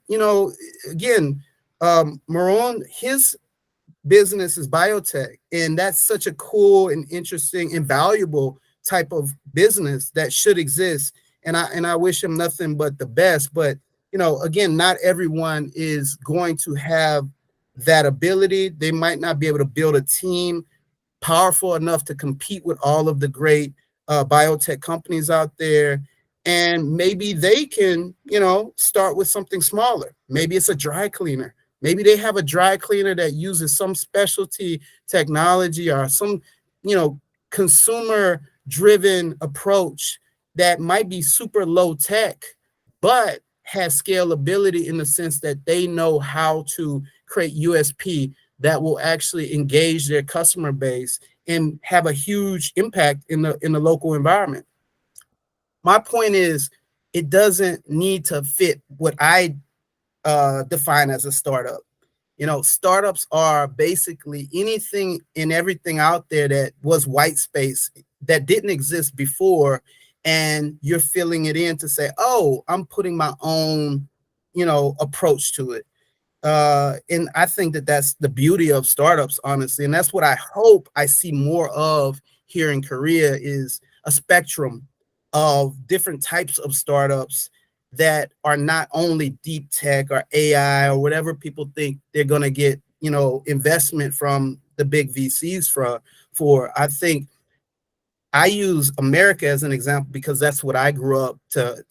again, Maron, his business is biotech, and that's such a cool and interesting and valuable type of business that should exist. And I wish him nothing but the best. But, again, not everyone is going to have that ability. They might not be able to build a team powerful enough to compete with all of the great biotech companies out there. And maybe they can, start with something smaller. Maybe it's a dry cleaner. Maybe they have a dry cleaner that uses some specialty technology, or some, consumer-driven approach that might be super low tech, but has scalability in the sense that they know how to create USP that will actually engage their customer base and have a huge impact in the local environment. My point is, it doesn't need to fit what I define as a startup. Startups are basically anything and everything out there that was white space that didn't exist before, and you're filling it in to say, oh, I'm putting my own, approach to it. And I think that that's the beauty of startups, honestly. And that's what I hope I see more of here in Korea, is a spectrum of different types of startups that are not only deep tech or AI or whatever people think they're going to get, investment from the big VCs for. I think I use America as an example because that's what I grew up to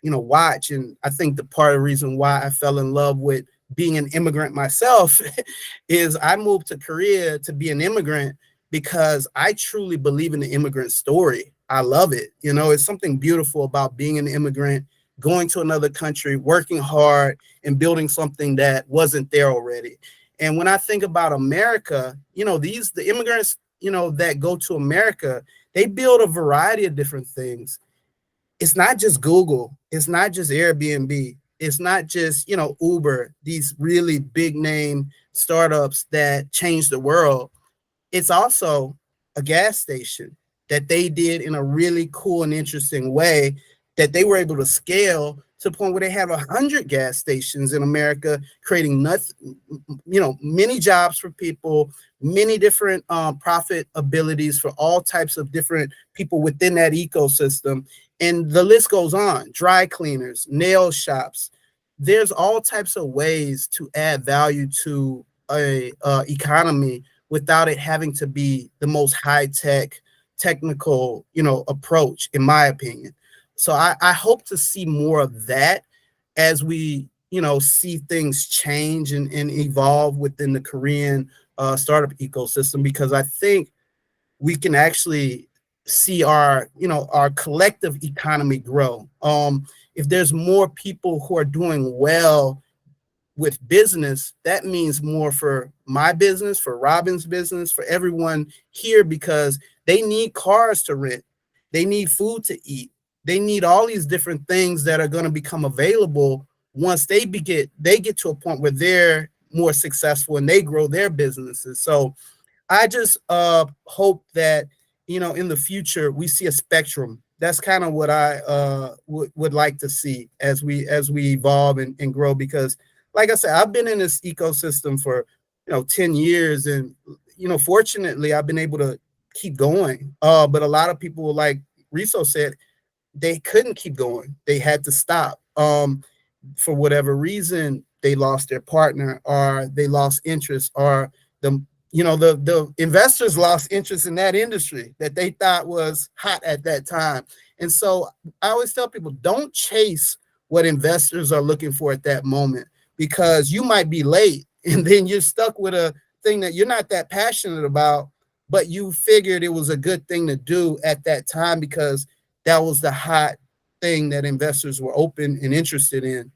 watch. And I think the part of the reason why I fell in love with being an immigrant myself is I moved to Korea to be an immigrant because I truly believe in the immigrant story. I love it. It's something beautiful about being an immigrant, going to another country, working hard, and building something that wasn't there already. And when I think about America, the immigrants, that go to America, they build a variety of different things. It's not just Google. It's not just Airbnb. It's not just, Uber, these really big name startups that change the world. It's also a gas station that they did in a really cool and interesting way, that they were able to scale to the point where they have 100 gas stations in America, creating many jobs for people, many different profit abilities for all types of different people within that ecosystem. And the list goes on. Dry cleaners, nail shops. There's all types of ways to add value to a economy without it having to be the most high-tech technical, approach, in my opinion. So I hope to see more of that as we, see things change and evolve within the Korean startup ecosystem, because I think we can actually see our collective economy grow. If there's more people who are doing well with business, that means more for my business, for Robin's business, for everyone here, because they need cars to rent, they need food to eat, they need all these different things that are going to become available once they get to a point where they're more successful and they grow their businesses. So I just hope that in the future we see a spectrum. That's kind of what I would like to see as we evolve and grow, because like I said, I've been in this ecosystem for 10 years, and fortunately I've been able to keep going. But a lot of people, like Riso said, they couldn't keep going. They had to stop. For whatever reason, they lost their partner, or they lost interest, or the investors lost interest in that industry that they thought was hot at that time. And so I always tell people, don't chase what investors are looking for at that moment, because you might be late and then you're stuck with a thing that you're not that passionate about, but you figured it was a good thing to do at that time because that was the hot thing that investors were open and interested in.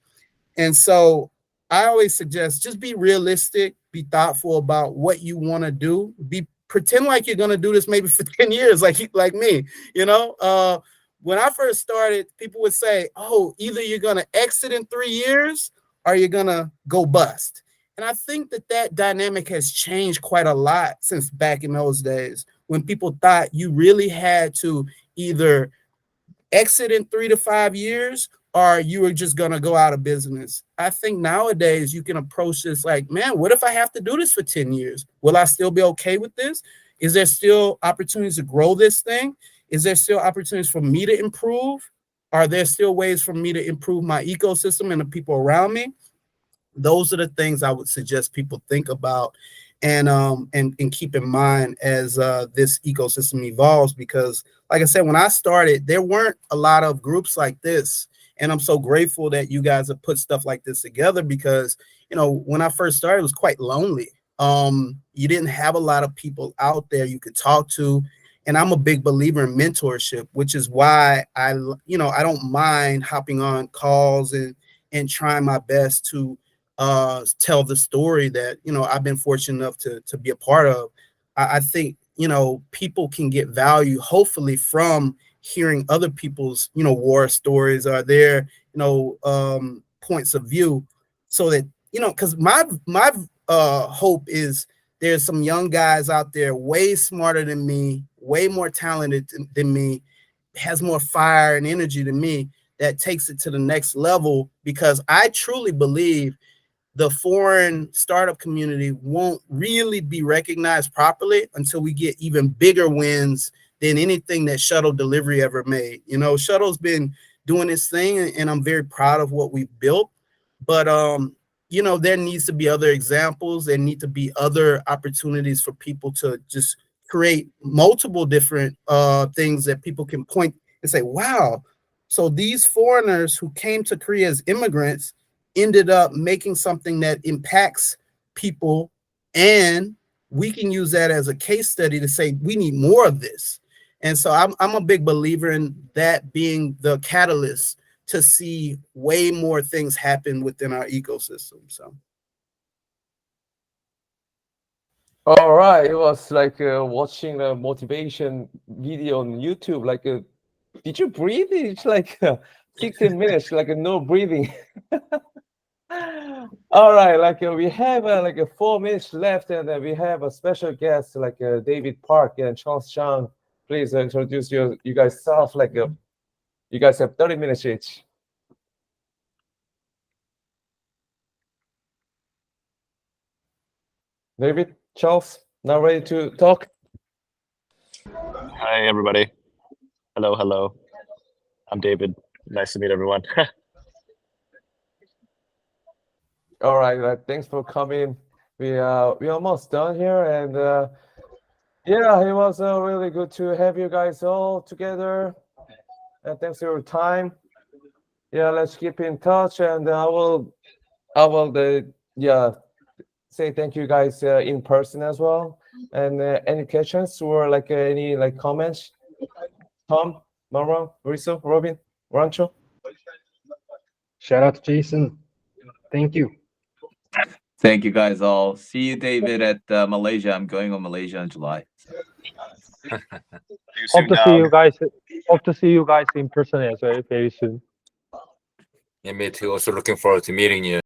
And so I always suggest, just be realistic, be thoughtful about what you want to do. Pretend like you're going to do this maybe for 10 years, like me, when I first started, people would say, oh, either you're going to exit in 3 years or you're going to go bust. And I think that dynamic has changed quite a lot since back in those days, when people thought you really had to either exit in 3 to 5 years or you were just going to go out of business. I think nowadays you can approach this like, man, what if I have to do this for 10 years? Will I still be okay with this? Is there still opportunities to grow this thing? Is there still opportunities for me to improve? Are there still ways for me to improve my ecosystem and the people around me? Those are the things I would suggest people think about and keep in mind as this ecosystem evolves. Because like I said, when I started, there weren't a lot of groups like this. And I'm so grateful that you guys have put stuff like this together, because, when I first started, it was quite lonely. You didn't have a lot of people out there you could talk to. And I'm a big believer in mentorship, which is why I don't mind hopping on calls and trying my best to tell the story that, I've been fortunate enough to be a part of. I think, people can get value, hopefully, from hearing other people's, war stories or their, points of view, so that, because my hope is there's some young guys out there way smarter than me, way more talented than me, has more fire and energy than me, that takes it to the next level, because I truly believe the foreign startup community won't really be recognized properly until we get even bigger wins than anything that Shuttle Delivery ever made. Shuttle's been doing this thing, and I'm very proud of what we've built. But, there needs to be other examples. There need to be other opportunities for people to just create multiple different things that people can point and say, wow, so these foreigners who came to Korea as immigrants ended up making something that impacts people, and we can use that as a case study to say we need more of this. And so I'm a big believer in that being the catalyst to see way more things happen within our ecosystem. So. All right, it was like watching a motivation video on YouTube. Like, did you breathe? It's like 16 minutes, like no breathing. All right, like we have like 4 minutes left, and we have a special guest like David Park and Charles Chang. Please introduce you guys self. Like you guys have 30 minutes each. David, Charles, now ready to talk? Hi, everybody. Hello. I'm David. Nice to meet everyone. All right, thanks for coming. we almost done here, and yeah, it was really good to have you guys all together. And thanks for your time. Yeah, let's keep in touch, and I will say thank you guys in person as well. And any questions or like any like comments? Tom, Marwan, Riso, Robin, Rancho. Shout out to Jason. Thank you. Thank you guys all. See you, David, at Malaysia. I'm going on Malaysia in July. Hope to see you guys. Hope to see you guys in person as well very soon. Yeah, me too. Also looking forward to meeting you.